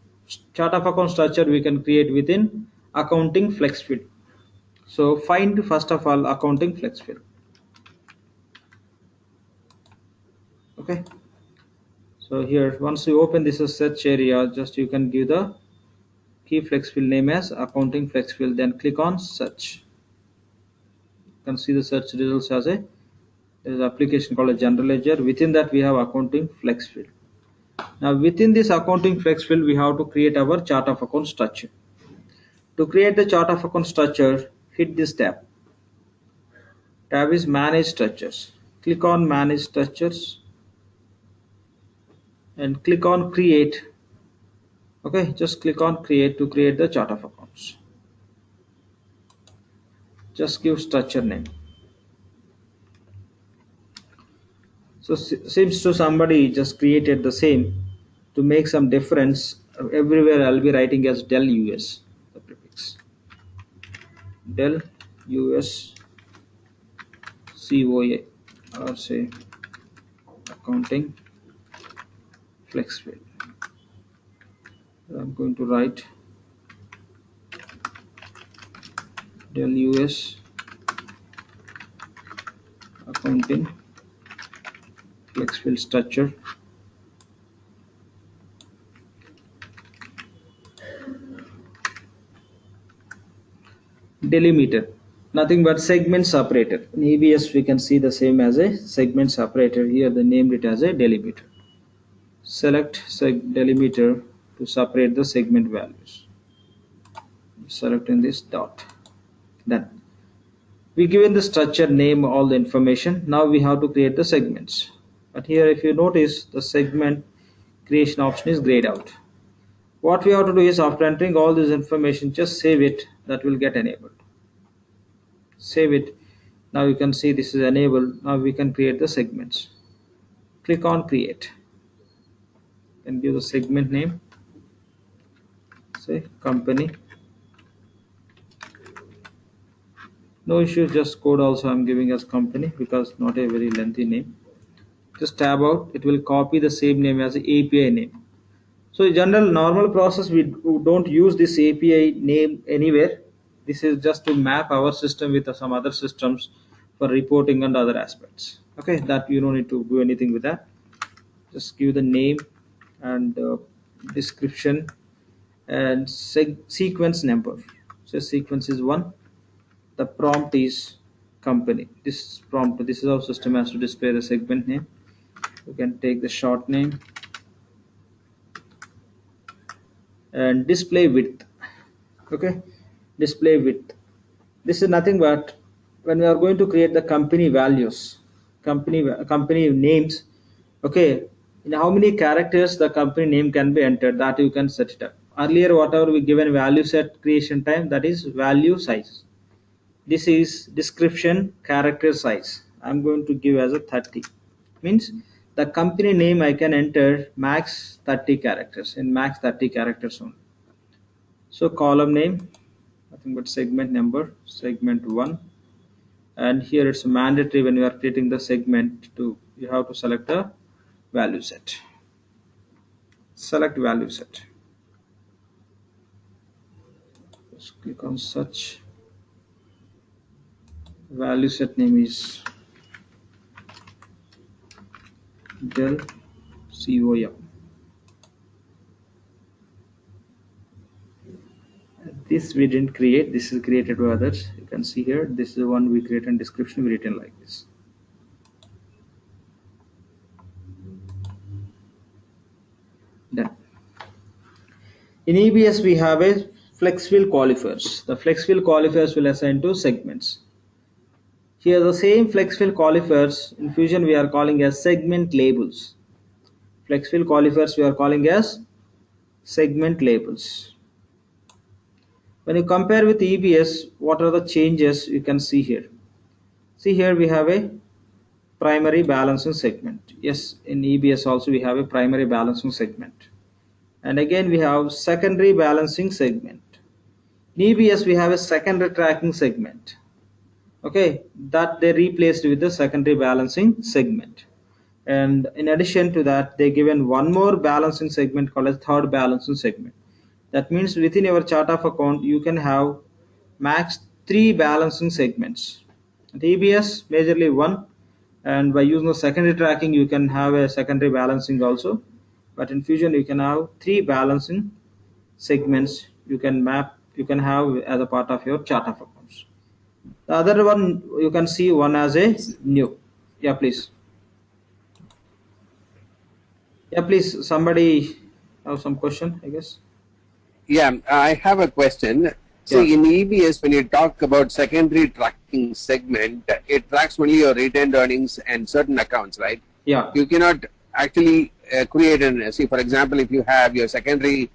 chart of account structure we can create within accounting flex field. So find first of all accounting flex field. Okay, so here once you open this search area, just you can give the key flex field name as accounting flex field, then click on search. You can see the search results as a there is an application called a general ledger. Within that we have accounting flex field. Now within this accounting flex field we have to create our chart of account structure. To create the chart of account structure, hit this tab. Tab is manage structures. Click on manage structures and click on create. Okay, just click on create to create the chart of accounts. Just give structure name. So seems to somebody just created the same. To make some difference, everywhere I'll be writing as del US, the prefix del US COA, or say accounting flex field. I'm going to write del US accounting flex field structure. Delimiter, nothing but segment separator. In EBS we can see the same as a segment separator. Here they named it as a delimiter. Select delimiter to separate the segment values. Selecting this dot. Then we given the structure name, all the information. Now we have to create the segments. But here if you notice, the segment creation option is grayed out. What we have to do is, after entering all this information, just save it. That will get enabled. Save it. Now you can see this is enabled. Now we can create the segments. Click on create and give the segment name, say company. No issue, just code also I'm giving as company because not a very lengthy name. Just tab out, it will copy the same name as the API name. So in general normal process we don't use this API name anywhere. This is just to map our system with some other systems for reporting and other aspects. Okay, that you don't need to do anything with that. Just give the name and description and sequence number. So sequence is 1. The prompt is company. This prompt, this is our system has to display the segment name. You can take the short name and display width. Okay, display width. This is nothing but when we are going to create the company values, company names. Okay, in how many characters the company name can be entered, that you can set it up. Earlier whatever we given value set creation time, that is value size. This is description character size. I'm going to give as a 30. Means the company name I can enter max 30 characters, in max 30 characters only. So column name, nothing but segment number, segment 1. And here it's mandatory when you are creating the segment to, you have to select a value set. Select value set. Just click on search. Value set name is del COA. This we didn't create, this is created by others. You can see here, this is the one we create, and description we written like this. Done. In EBS we have a flex field qualifiers. The flex field qualifiers will assign to segments. Here the same flex field qualifiers in Fusion we are calling as segment labels. Flex field qualifiers we are calling as segment labels. When you compare with EBS, what are the changes you can see here? See here we have a primary balancing segment. Yes, in EBS also we have a primary balancing segment. And again we have secondary balancing segment. In EBS we have a secondary tracking segment. Okay, that they replaced with the secondary balancing segment. And in addition to that, they given one more balancing segment called as third balancing segment. That means within your chart of account, you can have max 3 balancing segments. At EBS, majorly 1, and by using the secondary tracking, you can have a secondary balancing also. But in Fusion, you can have 3 balancing segments you can have as a part of your chart of accounts. The other one you can see one as a new. Yeah, please. Yeah, please. Somebody have some question, I guess. Yeah, I have a question. See, Yeah. in EBS, when you talk about secondary tracking segment, it tracks only your retained earnings and certain accounts, right? Yeah. You cannot actually create an, see, for example, if you have your secondary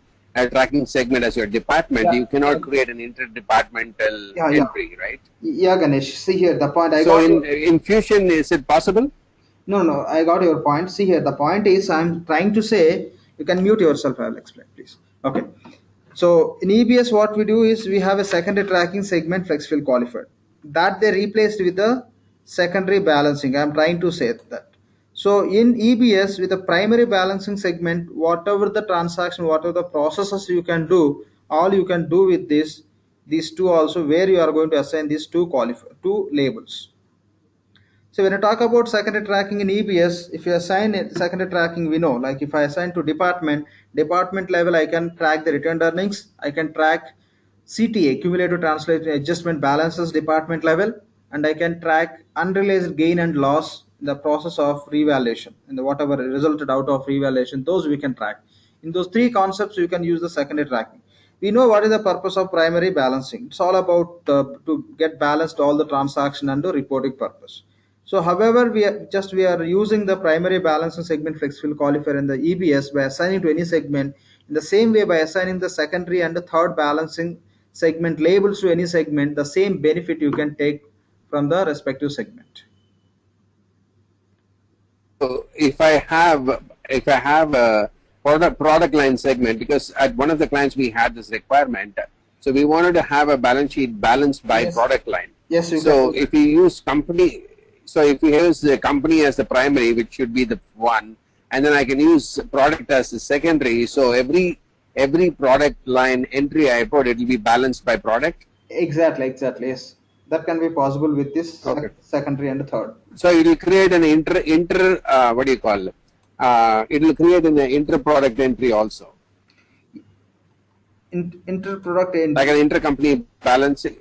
tracking segment as your department, Yeah. you cannot create an interdepartmental Yeah, yeah. entry, right? Yeah, Ganesh. See here the point. I So got in Fusion, is it possible? no. I got your point. See here the point is I'm trying to say you can mute yourself. I'll explain, please. Okay. So in EBS, what we do is we have a secondary tracking segment FlexFill qualified that they replaced with the secondary balancing. I'm trying to say that. So in EBS with the primary balancing segment, whatever the transaction, whatever the processes you can do, all you can do with these two also where you are going to assign these two labels. So when I talk about secondary tracking in EBS, if you assign it secondary tracking, we know like if I assign to department level, I can track the returned earnings, I can track CTA, cumulative translation adjustment balances department level, and I can track unrealized gain and loss in the process of revaluation and whatever resulted out of revaluation, those we can track. In those three concepts, you can use the secondary tracking. We know what is the purpose of primary balancing. It's all about to get balanced all the transaction and the reporting purpose. So however, we are using the primary balancing segment FlexFill qualifier in the EBS by assigning to any segment. In the same way, by assigning the secondary and the third balancing segment labels to any segment, the same benefit you can take from the respective segment. So if I have a product line segment, because at one of the clients we had this requirement, so we wanted to have a balance sheet balanced by Yes. product line. Yes, you So can. if we use company, so if we use the company as the primary, which should be the one, and then I can use product as the secondary. So every product line entry I put, it will be balanced by product. Exactly. Yes, that can be possible with this Okay. secondary and third. So it will create an what do you call? It will create an inter product entry also, Interproduct like an intercompany balancing.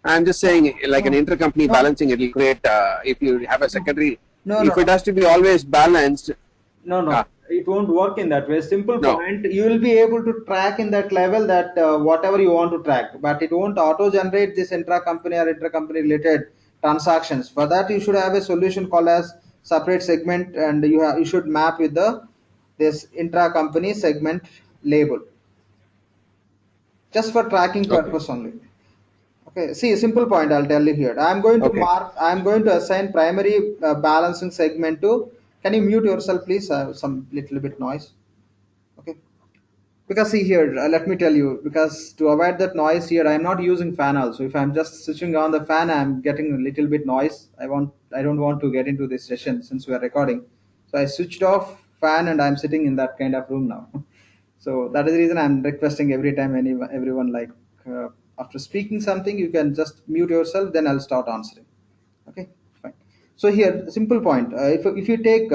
I'm just saying, like an intercompany No. balancing, it will create. If you have a secondary, No, if no. it has to be always balanced, No, Ah. it won't work in that way. Simple No. point, you will be able to track in that level that whatever you want to track, but it won't auto-generate this intra-company or intercompany related transactions. For that, you should have a solution called as separate segment, and you should map with this intra-company segment label, just for tracking Okay. purpose only. Okay, see, simple point I'll tell you here. Okay. I'm going to assign primary balancing segment to, can you mute yourself, please? I have some little bit noise. Okay. Because see here, let me tell you, because to avoid that noise here, I'm not using fan also. If I'm just switching on the fan, I'm getting a little bit noise. I don't want to get into this session since we are recording. So I switched off fan and I'm sitting in that kind of room now. So that is the reason I'm requesting every time everyone like after speaking something, you can just mute yourself. Then I'll start answering. Okay, fine. So here, simple point. If you take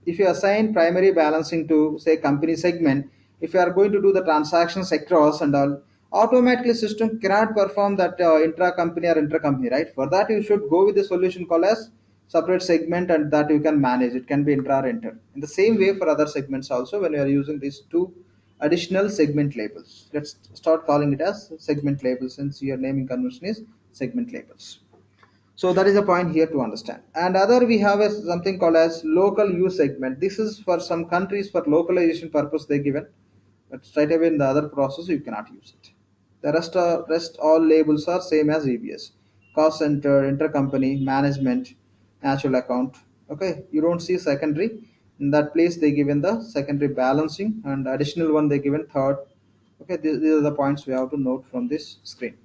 if you assign primary balancing to say company segment, if you are going to do the transactions across and all, automatically system cannot perform that intra-company or inter-company, right? For that, you should go with the solution called as separate segment, and that you can manage. It can be intra or inter. In the same way for other segments also, when you are using these two additional segment labels, let's start calling it as segment labels since your naming convention is segment labels. So that is a point here to understand. And other we have something called as local use segment. This is for some countries for localization purpose they given, but straight away in the other process you cannot use it. The rest all labels are same as EBS. Cost center, intercompany, management, natural account. Okay, you don't see secondary. In that place they given the secondary balancing and additional one they given third. Okay, these are the points we have to note from this screen.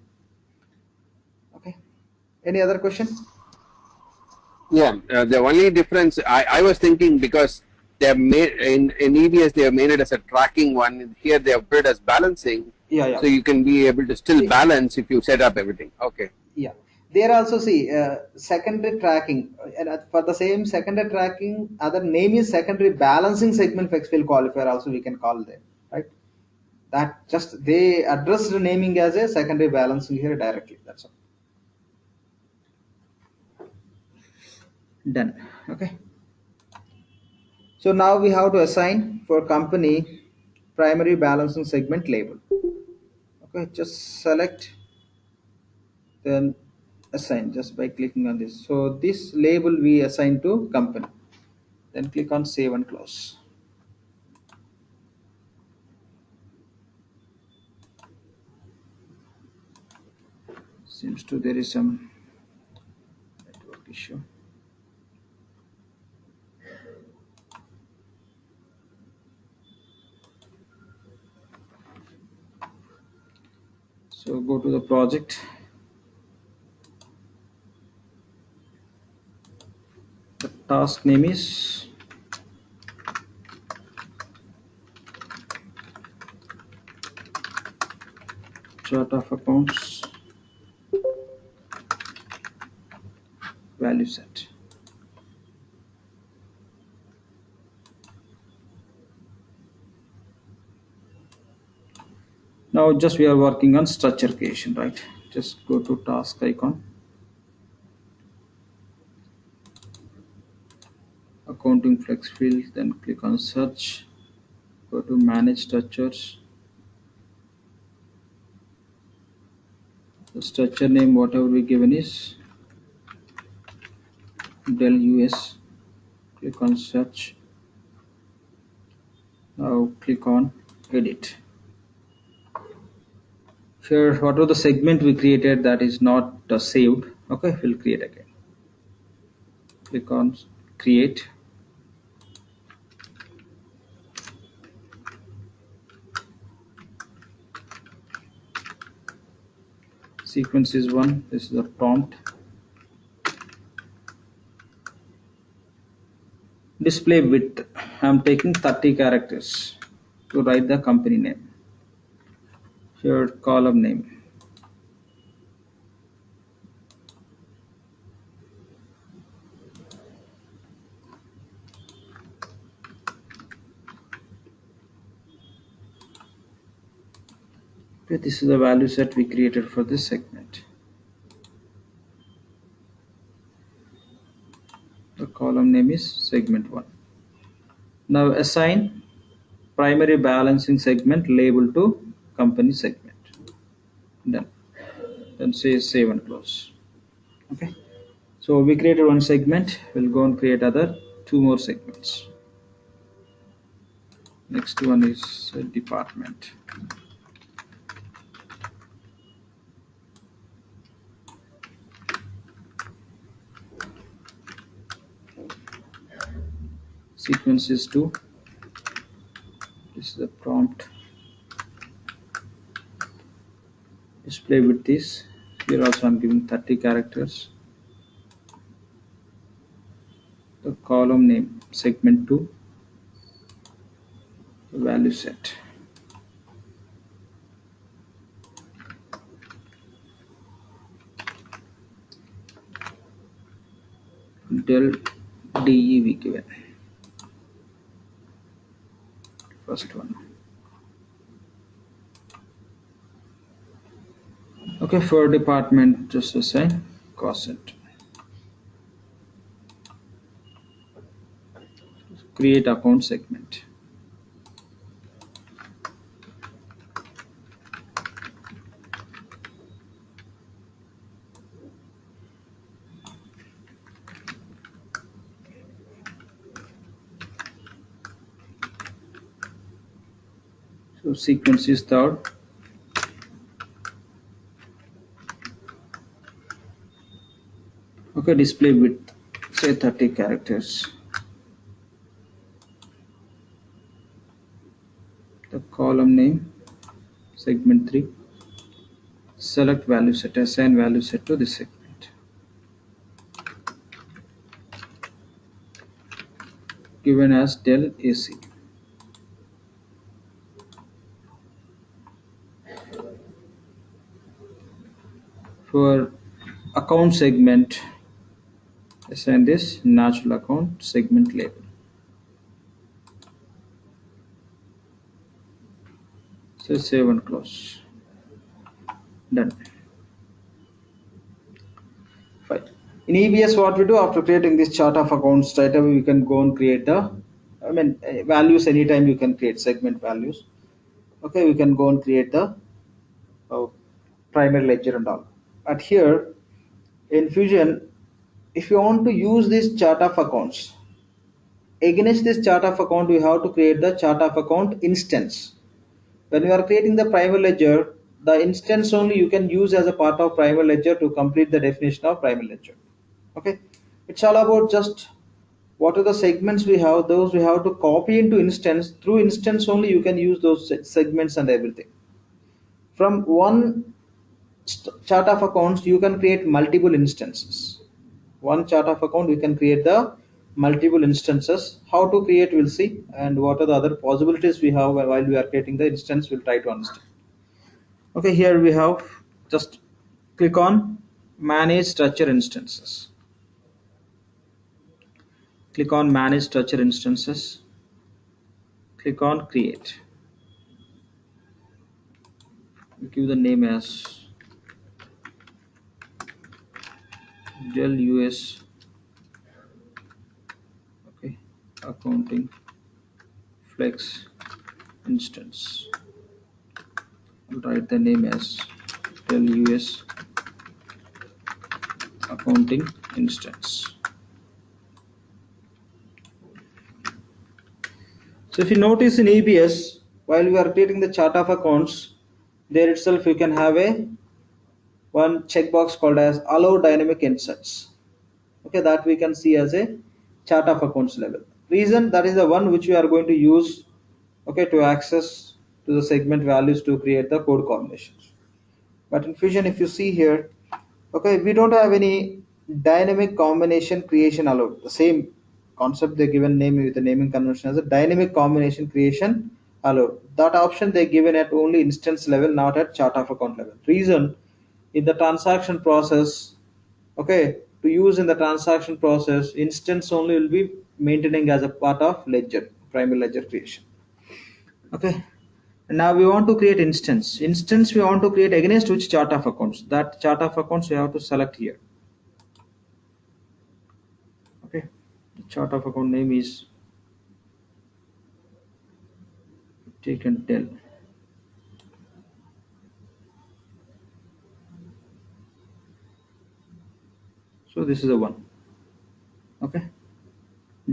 Okay. Any other question? Yeah, the only difference I was thinking, because they have made in EBS they have made it as a tracking one. Here they have put it as balancing. Yeah, yeah. So you can be able to still See, balance if you set up everything. Okay. yeah. There also see secondary tracking, and for the same secondary tracking, other name is secondary balancing segment flex field qualifier. Also, we can call them, right? That just they address the naming as a secondary balancing here directly. That's all. Done. Okay. So now we have to assign for company primary balancing segment label. Okay, just select, then assign just by clicking on this. So this label we assign to company. Then click on save and close. Seems to there is some network issue. So go to the project. The task name is chart of accounts value set. Now just we are working on structure creation, right? Just go to task icon, accounting flex field, then click on search, go to manage structures. The structure name whatever we given is Dell US. Click on search. Now click on edit. Here whatever the segment we created that is not saved, okay, we'll create again. Click on create. Sequence is 1. This is the prompt. Display width, I'm taking 30 characters to write the company name. Here column name, okay, this is the value set we created for this segment. The column name is segment 1. Now assign primary balancing segment label to company segment. Done. Then say save and close. Okay. So we created one segment. We'll go and create other 2 more segments. Next one is department. Sequence is 2. This is the prompt. Display with this. Here also I'm giving 30 characters. The column name segment 2. The value set. Del DE we given. First one. Okay, for department just assign cost center. Create account segment. So sequence is 3rd. Okay, display width say 30 characters. The column name segment 3. Select value set, assign value set to this segment. Given as Dell AC. for account segment, assign this natural account segment label. So save and close. Done. Fine. In EBS, what we do after creating this chart of accounts, straight away we can go and create the values. Anytime you can create segment values. Okay, we can go and create the primary ledger and all. But here in Fusion, if you want to use this chart of accounts, against this chart of account, we have to create the chart of account instance. When you are creating the primary ledger, the instance only you can use as a part of primary ledger to complete the definition of primary ledger. Okay, it's all about just what are the segments we have, those we have to copy into instance. Through instance only you can use those segments and everything. From one chart of accounts you can create multiple instances. One chart of account you can create the multiple instances. How to create we'll see, and what are the other possibilities we have while we are creating the instance we'll try to understand. Okay, here we have, just click on manage structure instances. Click on manage structure instances, click on create, give the name as Dell US accounting flex instance. I'll write the name as Dell US accounting instance. So if you notice in EBS, while we are creating the chart of accounts, there itself you can have one checkbox called as allow dynamic inserts. Okay, that we can see as a chart of accounts level. Reason, that is the one which we are going to use, okay, to access to the segment values to create the code combinations. But in Fusion, if you see here, okay, we don't have any dynamic combination creation allowed. The same concept they given name with the naming convention as a dynamic combination creation allowed. That option they given at only instance level, not at chart of account level. Reason, in the transaction process, okay, to use in the transaction process, instance only will be maintaining as a part of ledger, primary ledger creation. Okay, and now we want to create instance. Instance we want to create against which chart of accounts? That chart of accounts we have to select here. Okay, the chart of account name is taken Dell. So this is the one. Okay,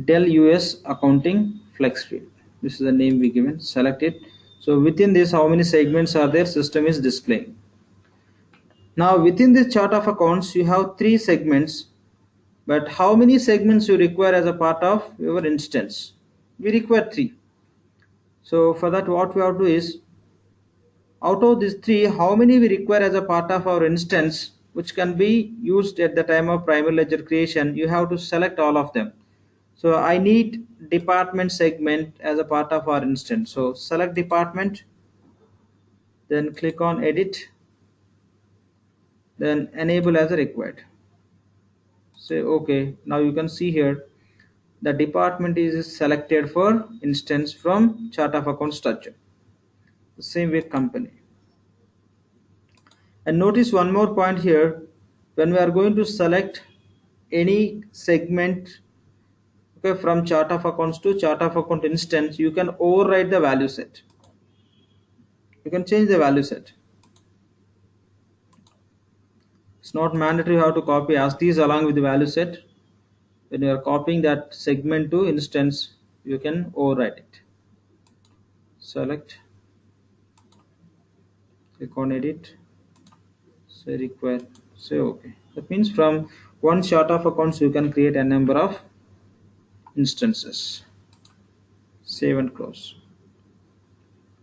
Dell US accounting flex field. This is the name we given. Select it. So within this, how many segments are there? System is displaying. Now within this chart of accounts, you have 3 segments. But how many segments you require as a part of your instance? We require 3. So for that, what we have to do is, out of these 3, how many we require as a part of our instance, which can be used at the time of primary ledger creation? You have to select all of them. So I need department segment as a part of our instance. So select department, then click on edit, then enable as a required. Say okay. Now you can see here the department is selected for instance from chart of account structure. The same way company. And notice one more point here. When we are going to select any segment, okay, from chart of accounts to chart of account instance, you can override the value set. You can change the value set. It's not mandatory how to copy as these along with the value set. When you are copying that segment to instance, you can override it. Select, click on edit, say require, say okay. That means from one chart of accounts you can create a number of instances. Save and close.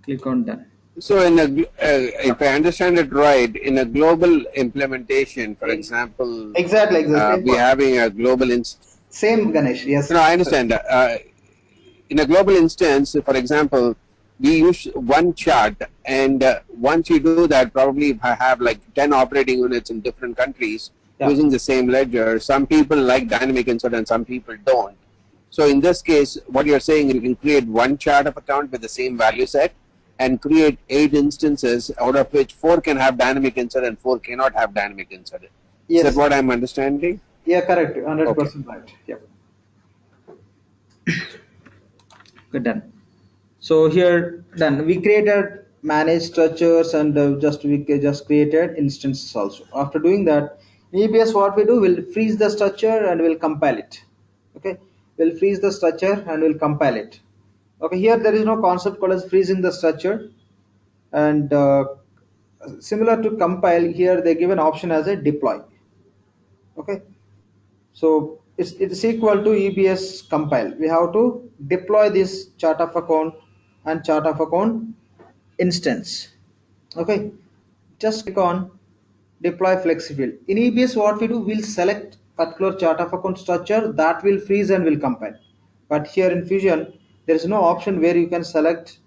Click on done. So in a, if I understand it right, in a global implementation, for example, Exactly. we having a global instance. Same Ganesh, yes. No, I understand. In a global instance, for example, we use one chart, and once you do that, probably if I have like 10 operating units in different countries Yeah. using the same ledger, some people like dynamic insert and some people don't. So in this case, what you're saying, you can create one chart of account with the same value set and create 8 instances, out of which 4 can have dynamic insert and 4 cannot have dynamic insert. Is Yes. that what I'm understanding? Yeah, correct. 100% right. Yep. Good, done. So here done. We created manage structures and we just created instances also. After doing that, in EBS what we do, we'll freeze the structure and we'll compile it. Okay, we'll freeze the structure and we'll compile it. Okay, here there is no concept called as freezing the structure, and similar to compile, here they give an option as a deploy. Okay, so it's equal to EBS compile. We have to deploy this chart of account and chart of account instance. Okay, just click on deploy flexifield. In EBS what we do, we'll select particular chart of account structure that will freeze and will compile. But here in Fusion there is no option where you can select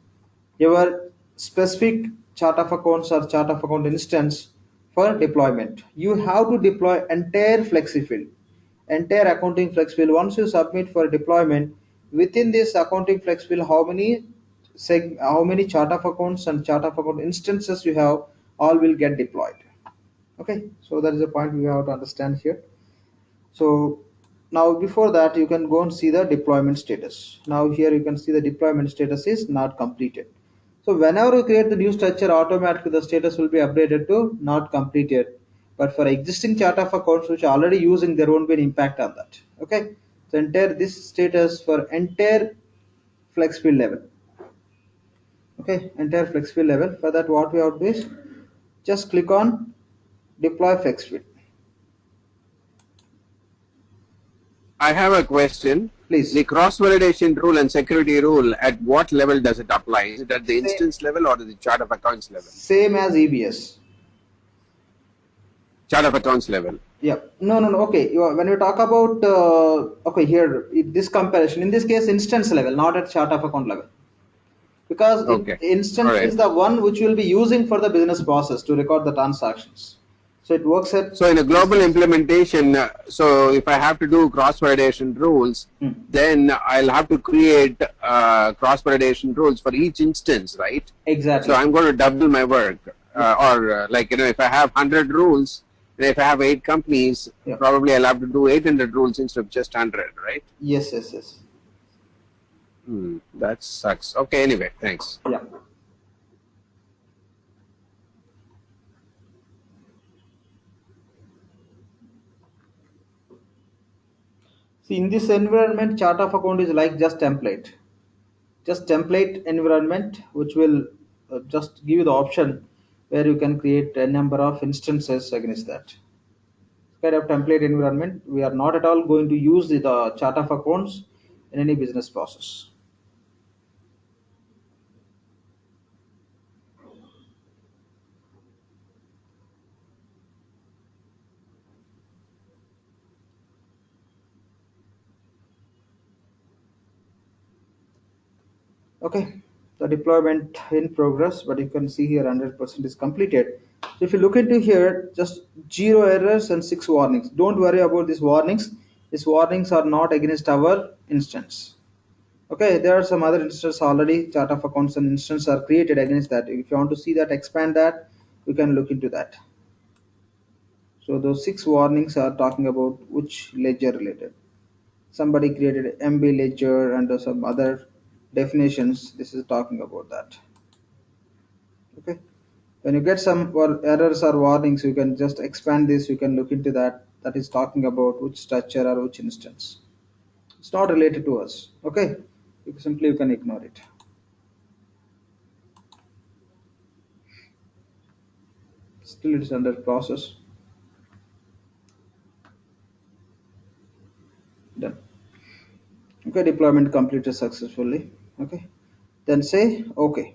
your specific chart of accounts or chart of account instance for deployment. You have to deploy entire flexifield, entire accounting flexifield. Once you submit for deployment, within this accounting flexifield, how many chart of accounts and chart of account instances you have, all will get deployed. Okay, so that is the point we have to understand here. So now before that, you can go and see the deployment status. Now here you can see the deployment status is not completed. So whenever you create the new structure, automatically the status will be updated to not completed. But for existing chart of accounts which are already using, there won't be an impact on that. Okay, so entire this status for entire flexifield level. Okay, entire flexifield level. For that, what we have to do is just click on deploy flexifield. I have a question. Please. The cross-validation rule and security rule, at what level does it apply? Is it at the instance level or the chart of accounts level? Same as EBS. Chart of accounts level. Yeah. No. Okay. When you talk about okay, here this comparison, in this case, instance level, not at chart of account level, because Okay. instance All right. is the one which will be using for the business process to record the transactions. So it works at. So in a global implementation, so if I have to do cross-validation rules, then I'll have to create cross-validation rules for each instance, right? Exactly. So I'm going to double my work. Like, if I have 100 rules, and if I have 8 companies, Yeah. probably I'll have to do 800 rules instead of just 100, right? Yes. That sucks. Okay, anyway, thanks. Yeah. See, in this environment, chart of account is like just template environment, which will just give you the option where you can create a number of instances against that kind of template environment. We are not at all going to use the chart of accounts in any business process. Okay, the deployment in progress, but you can see here 100% is completed. So if you look into here, just 0 errors and 6 warnings. Don't worry about these warnings. These warnings are not against our instance. Okay, there are some other instances already, chart of accounts and instance are created against that. If you want to see that, expand that, you can look into that. So those 6 warnings are talking about which ledger related. Somebody created MB ledger and some other definitions. This is talking about that. Okay, when you get some errors or warnings, you can just expand this. You can look into that. That is talking about which structure or which instance. It's not related to us. Okay, you can ignore it. Still it is under process. Done. Okay, deployment completed successfully. Okay, then say okay.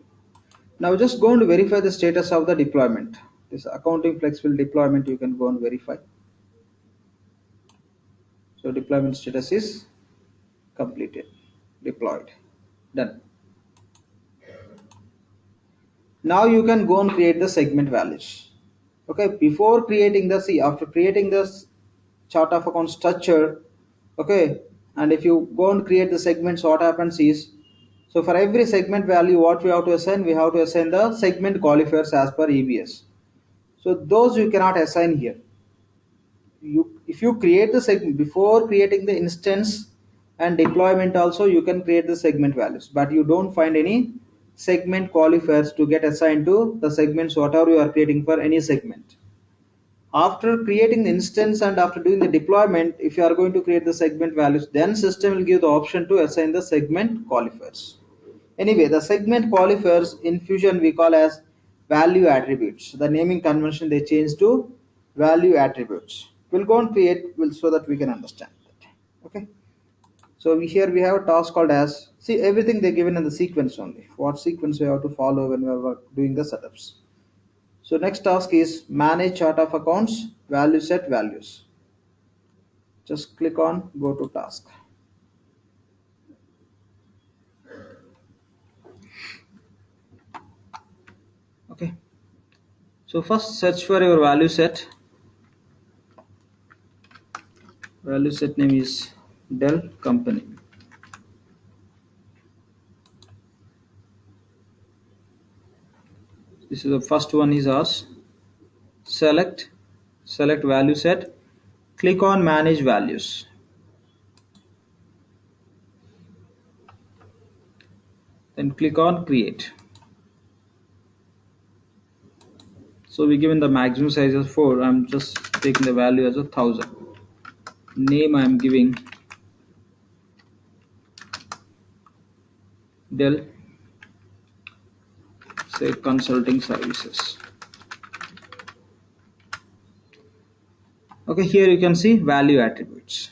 Now just go and verify the status of the deployment. This accounting flexible deployment, you can go and verify. So deployment status is completed, deployed, done. Now you can go and create the segment values. Okay, before creating the, see, after creating this chart of account structure, okay, and if you go and create the segments, what happens is, so for every segment value, what we have to assign, we have to assign the segment qualifiers as per EBS. So those you cannot assign here. If you create the segment before creating the instance and deployment, also you can create the segment values, but you don't find any segment qualifiers to get assigned to the segments whatever you are creating for any segment. After creating the instance and after doing the deployment, if you are going to create the segment values, then system will give the option to assign the segment qualifiers. Anyway, the segment qualifiers in Fusion we call as value attributes. The naming convention they changed to value attributes. We'll go and create so that we can understand that. Okay. So here we have a task called as, see, everything they given in the sequence only. What sequence we have to follow when we are doing the setups. So next task is manage chart of accounts, value set values. Just click on go to task. Okay. So first search for your value set. Value set name is Dell company. This is the first one is ours. Select value set, click on manage values. Then click on create. So we given the maximum size as 4. I'm just taking the value as 1000. Name I am giving Dell, say consulting services. Okay, here you can see value attributes.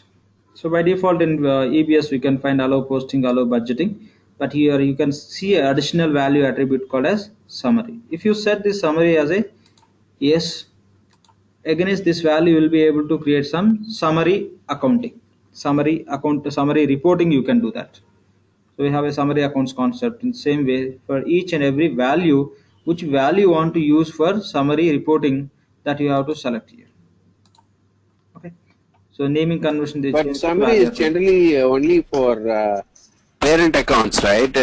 So by default in EBS we can find allow posting, allow budgeting, but here you can see an additional value attribute called as summary. If you set this summary as a yes, against this value you will be able to create some summary accounting, summary reporting. You can do that. So we have a summary accounts concept in the same way for each and every value, which value you want to use for summary reporting, that you have to select here. Okay. So naming convention. But summary is generally only for parent accounts, right?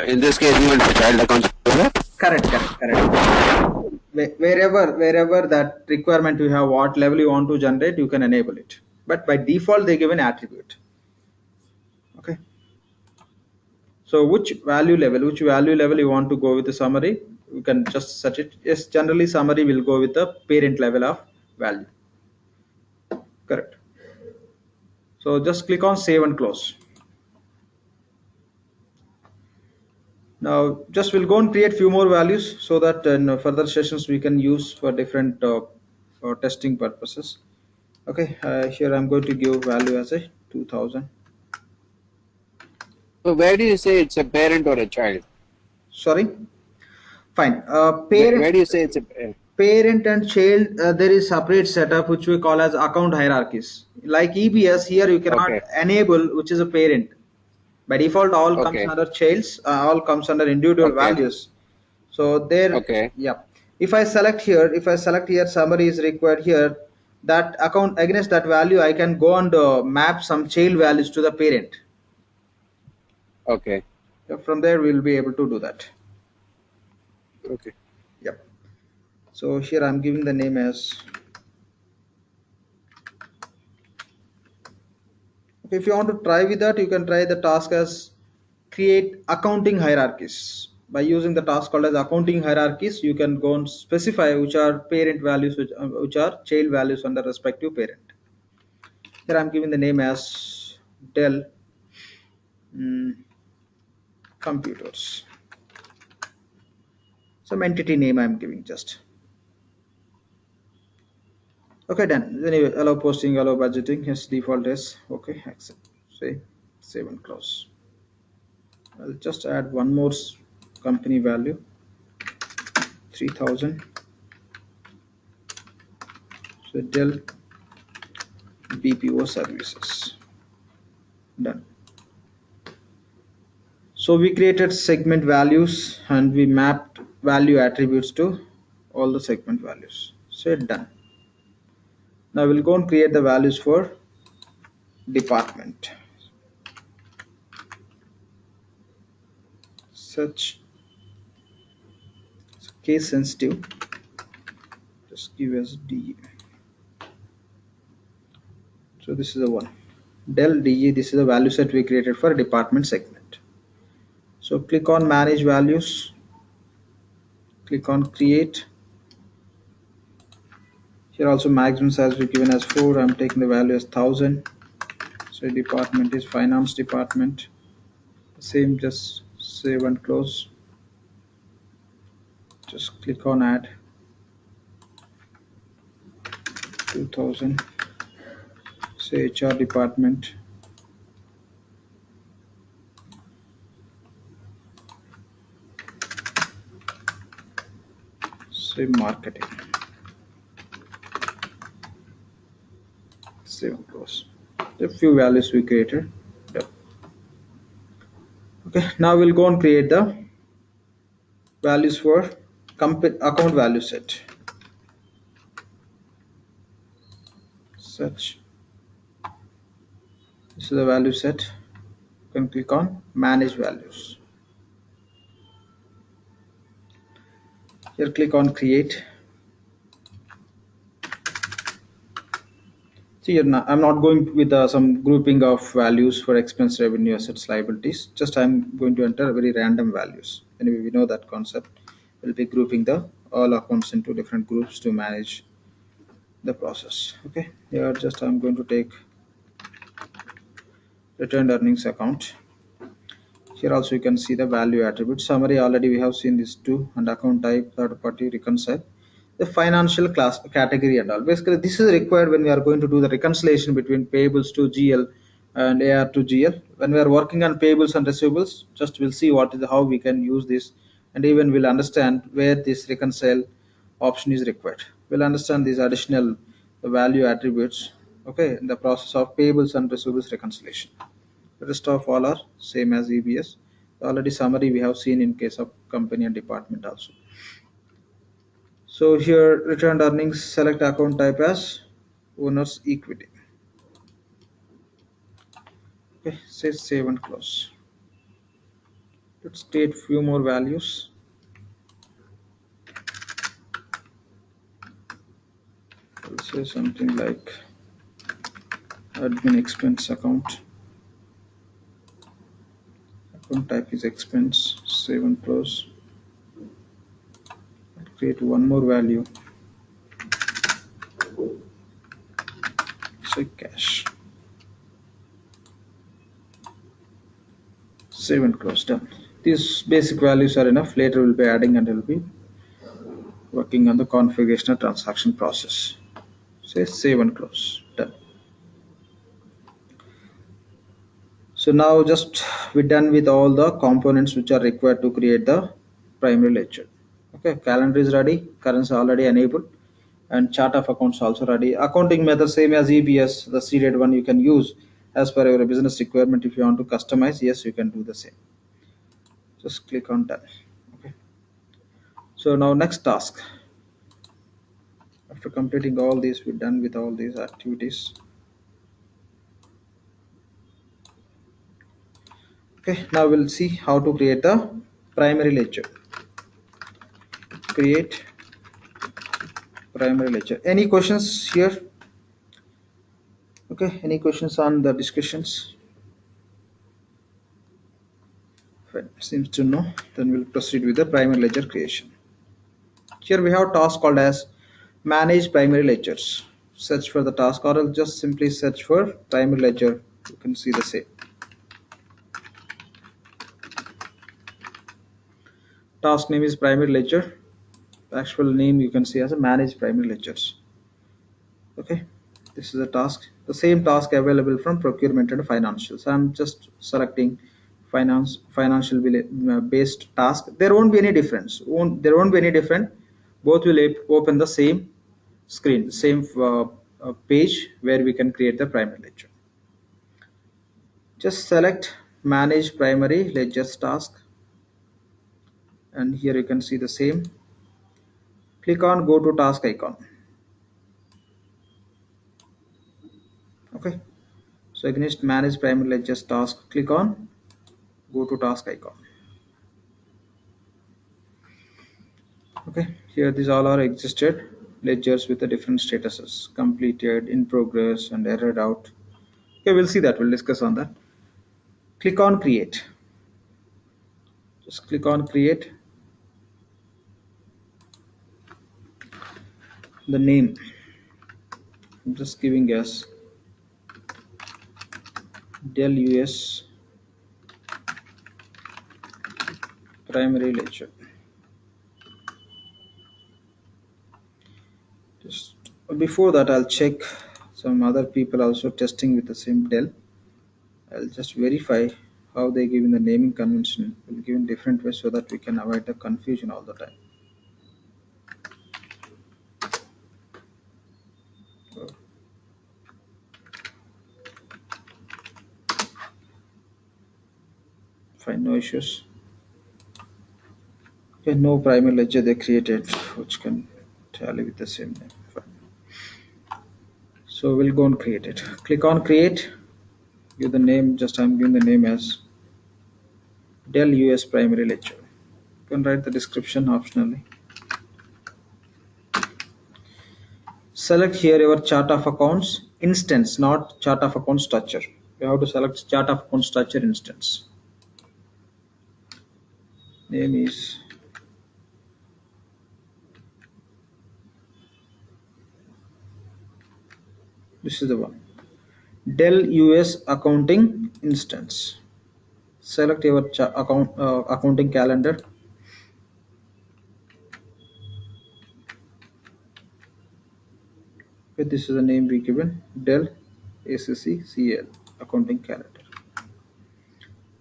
In this case, even for child accounts. Correct. Wherever that requirement you have, what level you want to generate, you can enable it. But by default, they give an attribute. Okay. So which value level you want to go with the summary, you can just set it. Yes, generally summary will go with the parent level of value. Correct. So just click on save and close. Now just we'll go and create few more values so that in further sessions we can use for different testing purposes. Okay, here I'm going to give value as a 2000. So where do you say it's a parent or a child? Sorry. Fine. Parent. Where do you say it's a parent and child? There is separate setup which we call as account hierarchies. Like EBS, here you cannot enable which is a parent. By default, all comes under childs, all comes under individual values. So there, yeah. If I select here, summary is required here, that account against that value, I can go and map some child values to the parent. Okay. So from there, we'll be able to do that. Okay. Yep. So here I'm giving the name as. If you want to try with that, you can try the task as create accounting hierarchies. By using the task called as accounting hierarchies, you can go and specify which are parent values, which are child values under respective parent. Here I'm giving the name as Dell computers. Some entity name I'm giving just. Okay, done. Anyway, allow posting, allow budgeting. Yes, default is okay. Accept. Say save and close. I'll just add one more company value, 3000. So Dell BPO services. Done. So we created segment values and we mapped value attributes to all the segment values. Say done. Now we'll go and create the values for department. Such case sensitive, just give us DE. So this is the one, del DE. This is the value set we created for department segment. So click on manage values, click on create. Here also maximum size we given as 4. I'm taking the value as 1000. So department is finance department. Same, just save and close. Just click on add 2000. Say HR department. Say marketing. Save and close. The few values we created. Done. Okay, now we'll go and create the values for account value set. Such, this is the value set. You can click on manage values. Here click on create. See here now, I'm not going with some grouping of values for expense, revenue, assets, liabilities. Just I'm going to enter very random values. Anyway, we know that concept. We'll be grouping the all accounts into different groups to manage the process. Okay, here just I'm going to take returned earnings account. Here also you can see the value attribute. Summary, already we have seen these two, and account type, third party, reconcile. The financial class category and all. Basically, this is required when we are going to do the reconciliation between payables to GL and AR to GL. When we are working on payables and receivables, just we'll see what is how we can use this, and even we'll understand where this reconcile option is required. We'll understand these additional value attributes, okay, in the process of payables and receivables reconciliation. The rest of all are same as EBS. Already summary we have seen in case of company and department also. So here returned earnings, select account type as owner's equity. Okay, say save and close. Let's create few more values. I'll say something like admin expense account. Account type is expense, save and close. I'll create one more value. Say cash. Save and close. Done. These basic values are enough. Later we'll be adding and we'll be working on the configuration of transaction process. Say save and close. Done. So now just we're done with all the components which are required to create the primary ledger. Okay, calendar is ready, currency already enabled, and chart of accounts also ready. Accounting method same as EBS, the seeded one you can use as per your business requirement. If you want to customize, yes, you can do the same. Just click on done. Okay. So now next task. After completing all these, we're done with all these activities. Okay, now we'll see how to create the primary ledger. Create primary ledger. Any questions here? Okay, any questions on the discussions? Fine. Seems to know. Then we'll proceed with the primary ledger creation. Here we have a task called as manage primary ledgers. Search for the task, or I'll just simply search for primary ledger. You can see the same. Task name is primary ledger. The actual name you can see as a manage primary ledgers. Okay, this is a task. The same task available from procurement and financials. I'm just selecting financial based task. There won't be any difference. There won't be any different. Both will open the same screen, same page where we can create the primary ledger. Just select manage primary ledgers task and here you can see the same. Click on go to task icon. Okay, so against manage primary ledgers task, click on go to task icon. Okay, here these all are existed ledgers with the different statuses: completed, in progress, and errored out. Okay, we'll see that, we'll discuss on that. Click on create. Just click on create. The name I'm just giving as Dell US primary ledger. Just before that, I'll check some other people also testing with the same Dell. I'll just verify how they give in the naming convention. We'll give in different ways so that we can avoid the confusion all the time. Fine, no issues. Okay, no primary ledger they created which can tally with the same name. Fine. So we'll go and create it. Click on create. Give the name. Just I'm giving the name as Dell US primary ledger. You can write the description optionally. Select here your chart of accounts instance, not chart of accounts structure. You have to select chart of accounts structure instance. Name is this is the one, Dell US accounting instance. Select your accounting calendar. Okay, this is the name we given, Dell ACCCL accounting calendar,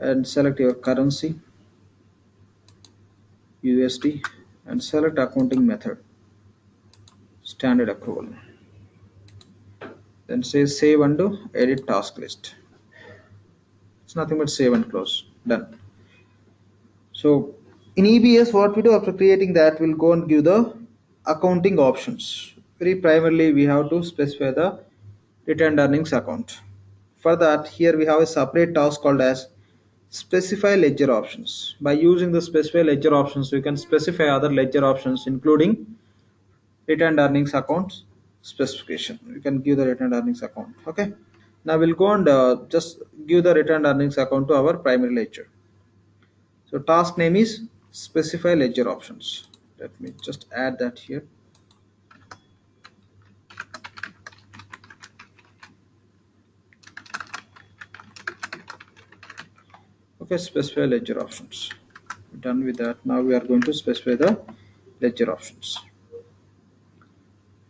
and select your currency USD and select accounting method standard accrual. Then say save and edit task list. It's nothing but save and close. Done. So in EBS, what we do after creating that, we'll go and give the accounting options. Very primarily, we have to specify the retained earnings account. For that, here we have a separate task called as specify ledger options. By using the specify ledger options, we can specify other ledger options including retained earnings account specification. You can give the retained earnings account. Okay, now we'll go and just give the retained earnings account to our primary ledger. So task name is specify ledger options. Let me just add that here. Okay, specify ledger options. Done with that. Now we are going to specify the ledger options.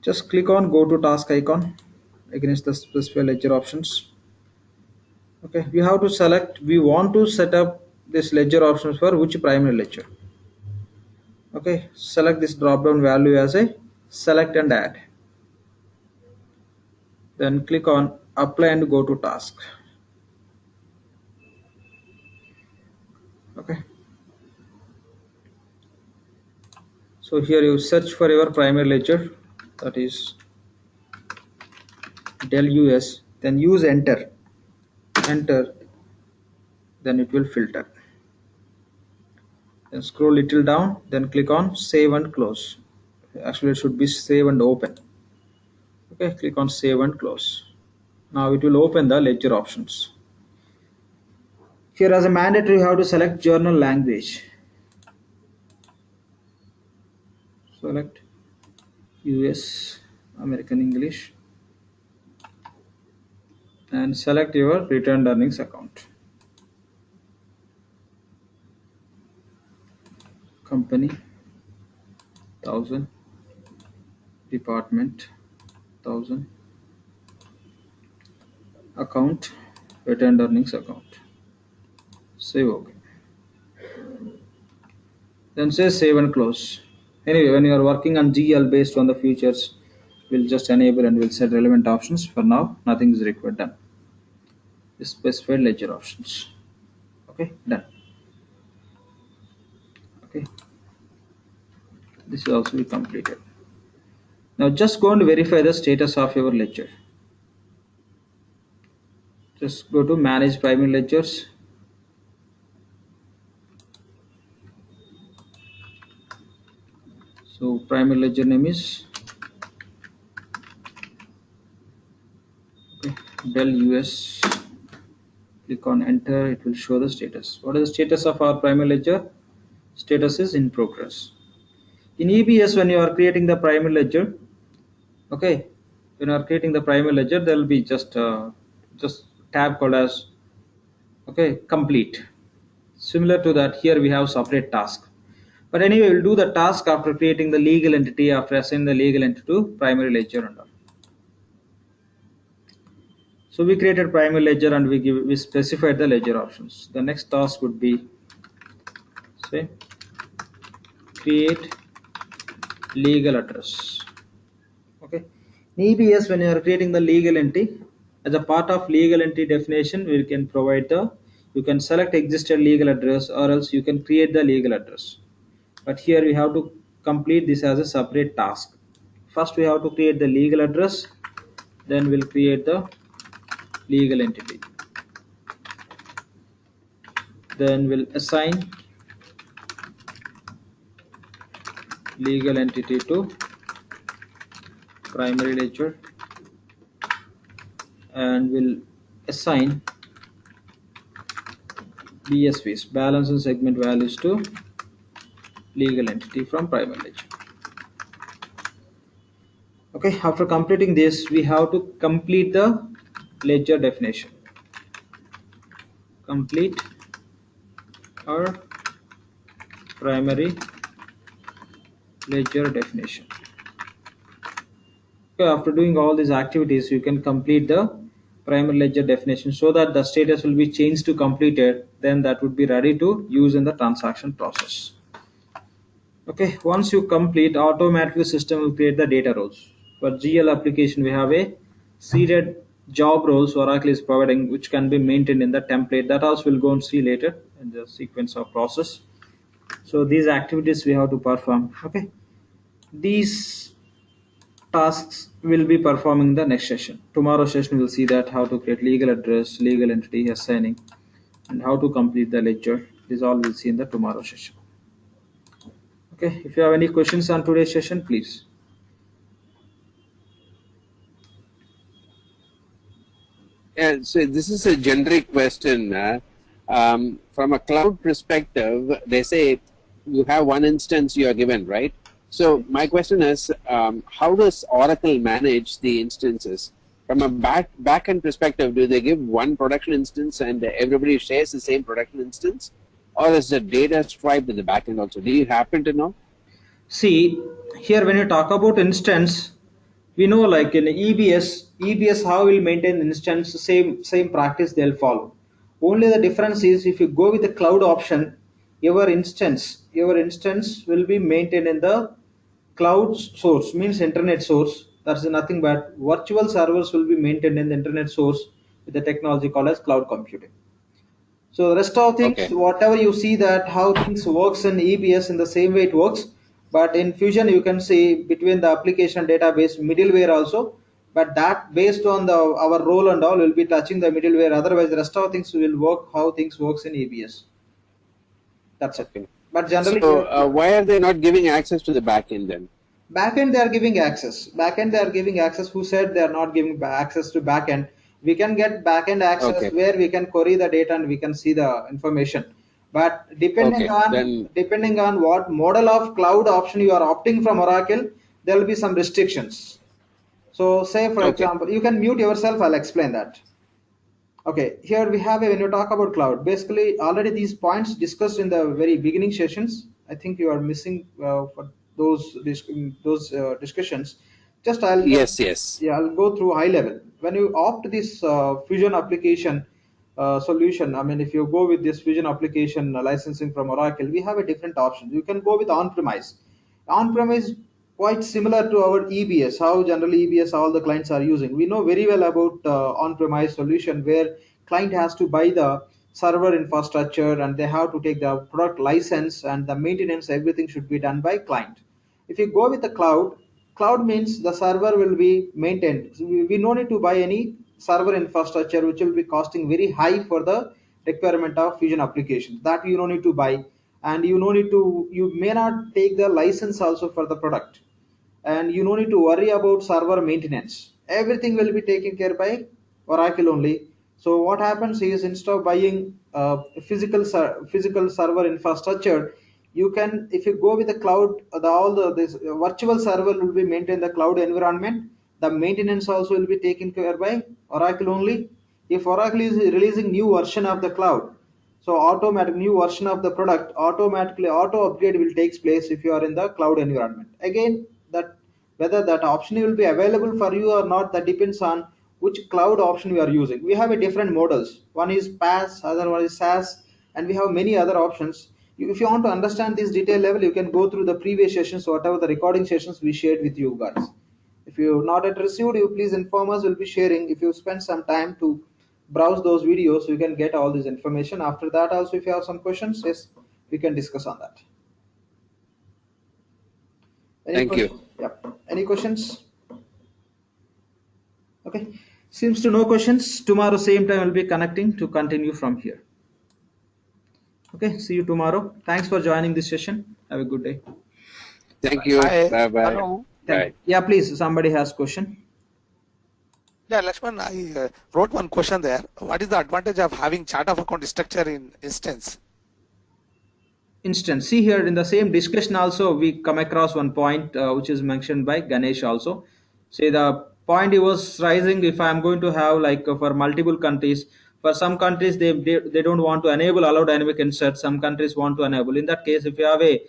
Just click on go to task icon against the specify ledger options. Okay, we have to select, we want to set up this ledger options for which primary ledger. Okay, select this drop down value as a select and add. Then click on apply and go to task. Okay, so here you search for your primary ledger, that is Dell US, then use enter, then it will filter. Then scroll little down, then click on save and close. Actually it should be save and open. Okay, click on save and close. Now it will open the ledger options. Here as a mandatory, you have to select journal language. Select US American English and select your retained earnings account. Company 1000, department 1000, account retained earnings account. Save. OK. Then say save and close. Anyway, when you are working on GL based on the features, we'll just enable and we'll set relevant options. For now, nothing is required. Done. Specified ledger options. Okay, done. Okay, This will also be completed. Now just go and verify the status of your ledger. Just go to manage primary ledgers. So primary ledger name is Dell US. Click on enter, it will show the status. What is the status of our primary ledger? Status is in progress. In EBS, when you are creating the primary ledger, okay, when you are creating the primary ledger, there will be just tab called as complete. Similar to that, here we have separate task. But anyway, we'll do the task after creating the legal entity, after assigning the legal entity to primary ledger and all. So we created primary ledger and we specified the ledger options. The next task would be say create legal address. Okay. In EBS, when you are creating the legal entity, as a part of legal entity definition, we can provide you can select existed legal address or else you can create the legal address. But here we have to complete this as a separate task. First we have to create the legal address, then we'll create the legal entity. Then we'll assign legal entity to primary ledger and we'll assign BSVs, balance and segment values, to legal entity from primary ledger. Okay, after completing this, we have to complete the ledger definition. Complete our primary ledger definition. Okay, after doing all these activities, you can complete the primary ledger definition so that the status will be changed to completed, then that would be ready to use in the transaction process. Okay, once you complete, automatically system will create the data roles. For GL application, we have a seeded job roles Oracle is providing, which can be maintained in the template. That also we'll go and see later in the sequence of process. So these activities we have to perform. Okay, these tasks will be performing in the next session. Tomorrow session we'll see that how to create legal address, legal entity, assigning, and how to complete the ledger. This all we'll see in the tomorrow session. Okay, if you have any questions on today's session, please. Yeah, so this is a generic question. From a cloud perspective, they say you have one instance you are given, right? So my question is, how does Oracle manage the instances? From a back-end perspective, do they give one production instance and everybody shares the same production instance? Or is the data striped in the back-end also? Do you happen to know? See, here when you talk about instance, we know like in EBS how we'll maintain the instance, same practice they'll follow. Only the difference is if you go with the cloud option, your instance will be maintained in the cloud source, means internet source. That's nothing but virtual servers will be maintained in the internet source with the technology called as cloud computing. So the rest of things, Okay. whatever you see that how things works in EBS in the same way it works, but in Fusion you can see between the application database middleware also, but that based on our role and all will be touching the middleware. Otherwise, the rest of things will work how things works in EBS. That's it. Okay. But generally, So why are they not giving access to the backend then? backend they are giving access. Backend they are giving access. Who said they are not giving access to backend? We can get backend access Okay. where we can query the data and we can see the information. But Okay, then depending on what model of cloud option you are opting from Oracle, there will be some restrictions. So say for okay. example, you can mute yourself. I'll explain that. Okay, here we have when you talk about cloud, basically already these points discussed in the very beginning sessions. I think you are missing for those discussions. Yes. Yeah, I'll go through high level. When you opt this Fusion application solution, I mean, if you go with this Fusion application licensing from Oracle, we have a different option. You can go with on-premise. On-premise quite similar to our EBS, how generally EBS all the clients are using. We know very well about on-premise solution where client has to buy the server infrastructure and they have to take the product license and the maintenance, everything should be done by client. If you go with the cloud means the server will be maintained. So we no need to buy any server infrastructure, which will be costing very high for the requirement of Fusion applications. That you no need to buy, and you no need to. You may not take the license also for the product, and you no need to worry about server maintenance. Everything will be taken care by Oracle only. So what happens is, instead of buying physical server infrastructure, you can, if you go with the cloud, all the this virtual server will be maintained the cloud environment. The maintenance also will be taken care by Oracle only. If Oracle is releasing new version of the cloud, so automatic new version of the product, automatically auto upgrade will takes place if you are in the cloud environment. Again, that whether that option will be available for you or not, that depends on which cloud option we are using. We have a different models. One is PaaS, other one is SaaS, and we have many other options. If you want to understand this detail level, you can go through the previous sessions, whatever the recording sessions we shared with you guys. If you not yet received, you please inform us. We'll be sharing. If you spend some time to browse those videos, you can get all this information. After that, also, if you have some questions, yes, we can discuss on that. Any Thank you. questions? Yep. Any questions? Okay. Seems to no questions. Tomorrow same time we'll be connecting to continue from here. Okay. See you tomorrow. Thanks for joining this session. Have a good day. Thank you. Hi. Bye bye. Hello. Bye. Yeah, please. Somebody has question. Yeah, Lakshman, I wrote one question there. What is the advantage of having chart of account structure in instance? Instance. See here in the same discussion also we come across one point which is mentioned by Ganesh also. Say the point he was raising, if I am going to have like for multiple countries, for some countries they don't want to enable allow dynamic insert, some countries want to enable. In that case, if you have a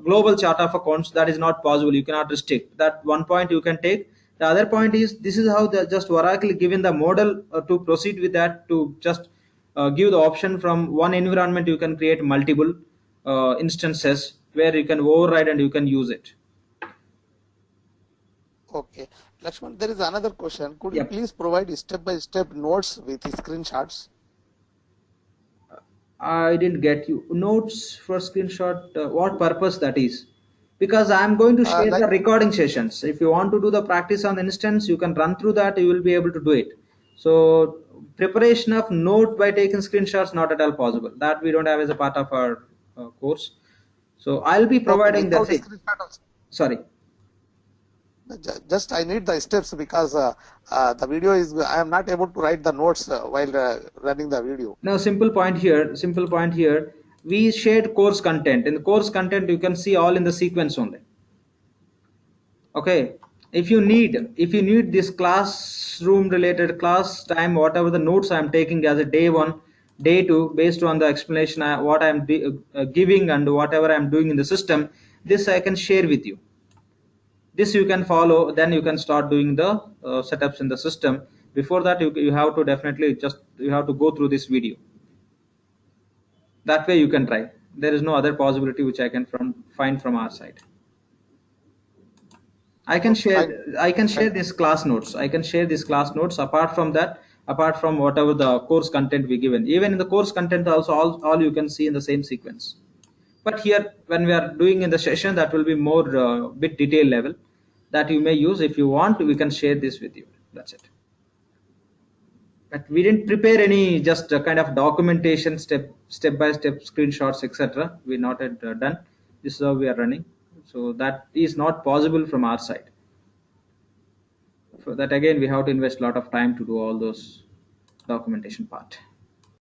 global chart of accounts, that is not possible. You cannot restrict. That one point you can take. The other point is, this is how the just Oracle given the model to proceed with that, to just give the option from one environment you can create multiple instances where you can override and you can use it. Okay. Lakshman, there is another question. Could Yep. you please provide step-by-step notes with screenshots? I didn't get you. Notes for screenshot. What purpose that is? Because I'm going to share the Like, recording sessions. If you want to do the practice on the instance, you can run through that. You will be able to do it. So preparation of note by taking screenshots, not at all possible. That we don't have as a part of our course. So I'll be okay, providing the without same. screenshot also. Sorry. Just I need the steps because the video is, I am not able to write the notes while running the video. Now, simple point here. Simple point here. We shared course content. In the course content, you can see all in the sequence only. Okay. If you need this classroom related class time, whatever the notes I'm taking as a day one, day two, based on the explanation what I'm giving and whatever I'm doing in the system, this I can share with you. This you can follow, then you can start doing the setups in the system. Before that, you have to definitely you have to go through this video. That way you can try. There is no other possibility which I can find from our side. I can share this class notes. I can share these class notes. Apart from that, apart from whatever the course content we given, even in the course content also, all you can see in the same sequence. But here, when we are doing in the session, that will be more bit detail level that you may use. If you want, we can share this with you. That's it. But we didn't prepare any just kind of documentation, step by step screenshots, etc. We not yet done. This is how we are running. So that is not possible from our side. For that, again, we have to invest a lot of time to do all those documentation part.